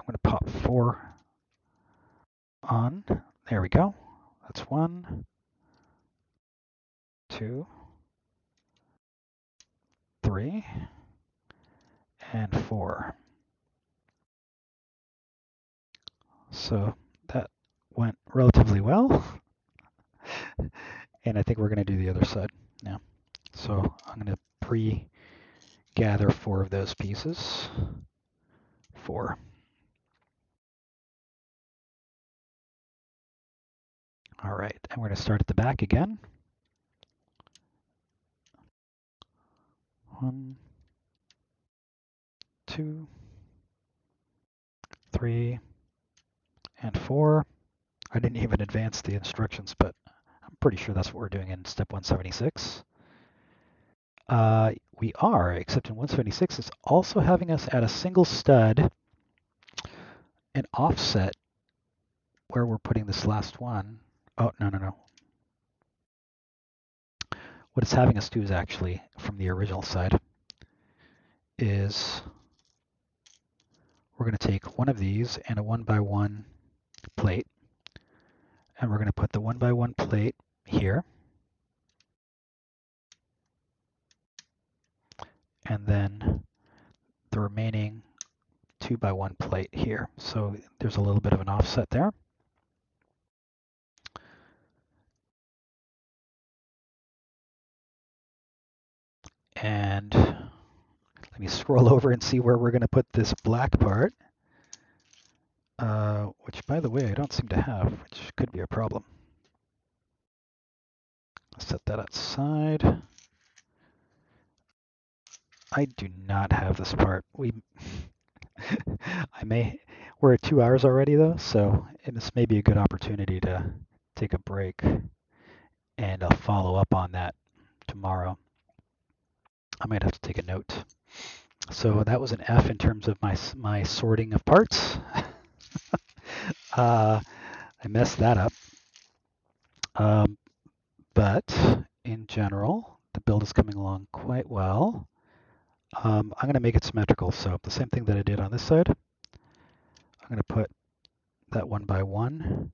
going to pop 4 on. There we go. That's 1, 2, 3, and 4. So that went relatively well. And I think we're going to do the other side now. So I'm going to pre-gather 4 of those pieces. 4. All right, and we're going to start at the back again. 1, 2, 3, and 4. I didn't even advance the instructions, but I'm pretty sure that's what we're doing in step 176. We are, except in 176, it's also having us add a single stud and offset where we're putting this last one. Oh, no. What it's having us do is actually, from the original side, is we're going to take one of these and a 1x1 plate, and we're going to put the 1x1 plate here, and then the remaining 2x1 plate here. So there's a little bit of an offset there. And let me scroll over and see where we're going to put this black part, which, by the way, I don't seem to have, which could be a problem. I'll set that outside. I do not have this part. We're at 2 hours already, though, so this may be a good opportunity to take a break, and I'll follow up on that tomorrow. I might have to take a note. So that was an F in terms of my sorting of parts. I messed that up. But in general, the build is coming along quite well. I'm going to make it symmetrical. So the same thing that I did on this side, I'm going to put that 1x1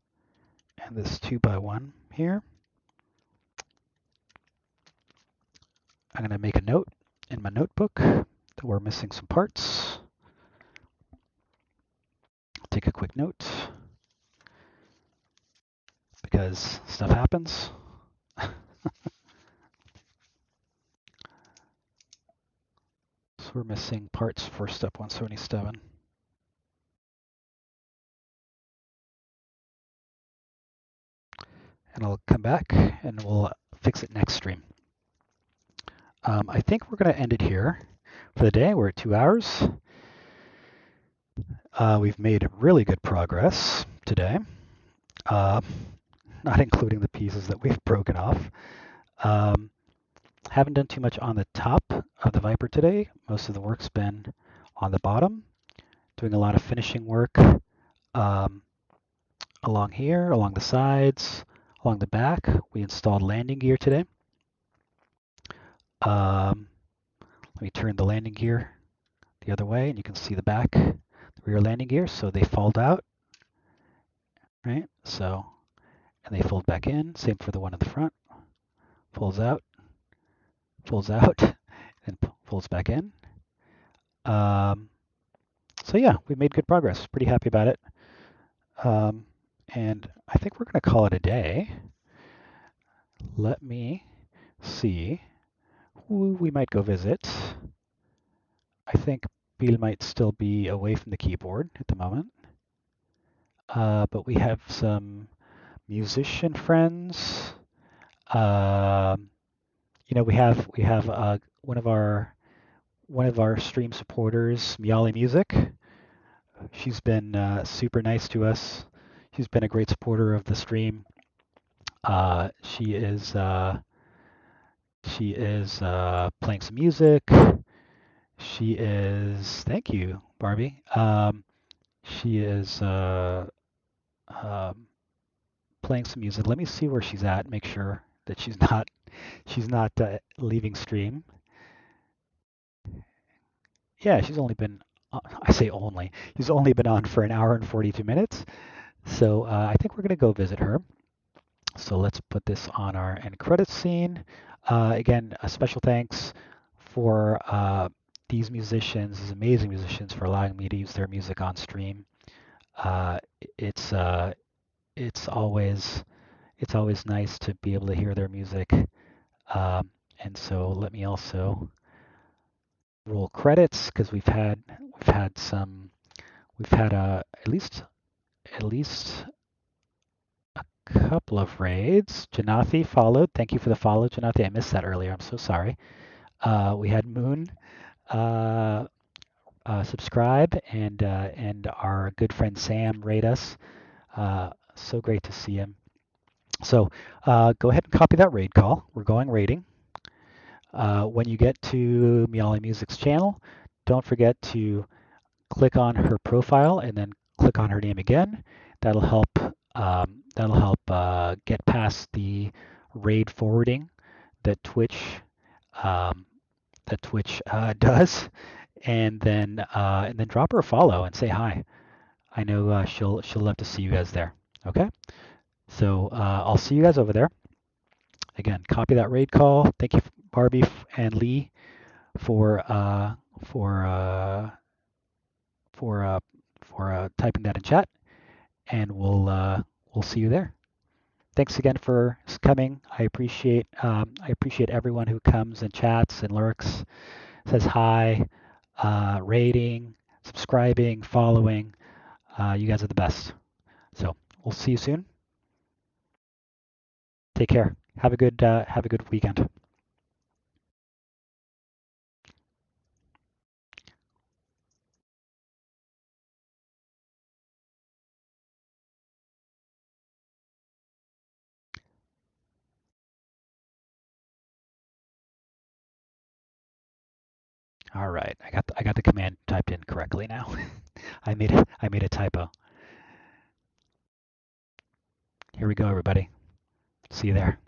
and this 2x1 here. I'm going to make a note in my notebook that we're missing some parts. Take a quick note because stuff happens. So we're missing parts for step 177. And I'll come back and we'll fix it next stream. I think we're going to end it here for the day. We're at 2 hours. We've made really good progress today, not including the pieces that we've broken off. Haven't done too much on the top of the Viper today. Most of the work's been on the bottom, doing a lot of finishing work along here, along the sides, along the back. We installed landing gear today. Let me turn the landing gear the other way, and you can see the back, the rear landing gear. So they fold out, right? So, and they fold back in. Same for the one at the front. Folds out, and folds back in. So yeah, we made good progress. Pretty happy about it. And I think we're going to call it a day. Let me see who we might go visit. I think Bill might still be away from the keyboard at the moment. But we have some musician friends. We have one of our stream supporters, Miali Music. She's been super nice to us. She's been a great supporter of the stream. She is playing some music. She is, thank you, Barbie. She is playing some music. Let me see where she's at. Make sure that she's not leaving stream. Yeah, she's only been, I say only, she's only been on for an hour and 42 minutes. So I think we're going to go visit her. So let's put this on our end credits scene. Again, a special thanks for these musicians, these amazing musicians, for allowing me to use their music on stream. Uh, it's uh, it's always it's always nice to be able to hear their music. Um, and so let me also roll credits because we've had some we've had at least a couple of raids. Janathi followed. Thank you for the follow, Janathi. I missed that earlier. I'm so sorry. We had Moon uh, subscribe, and our good friend Sam raid us. So great to see him. So go ahead and copy that raid call. We're going raiding. When you get to Miali Music's channel, don't forget to click on her profile and then click on her name again. That'll help. Get past the raid forwarding that um, Twitch does, and then drop her a follow and say hi. I know she'll love to see you guys there. Okay, so I'll see you guys over there. Again, copy that raid call. Thank you, Barbie and Lee, for uh, for uh, for typing that in chat, and we'll see you there. Thanks again for coming. I appreciate everyone who comes and chats and lurks, says hi, rating, subscribing, following. You guys are the best. So we'll see you soon. Take care. Have a good weekend. All right, I got the command typed in correctly now. I made a typo. Here we go, everybody. See you there.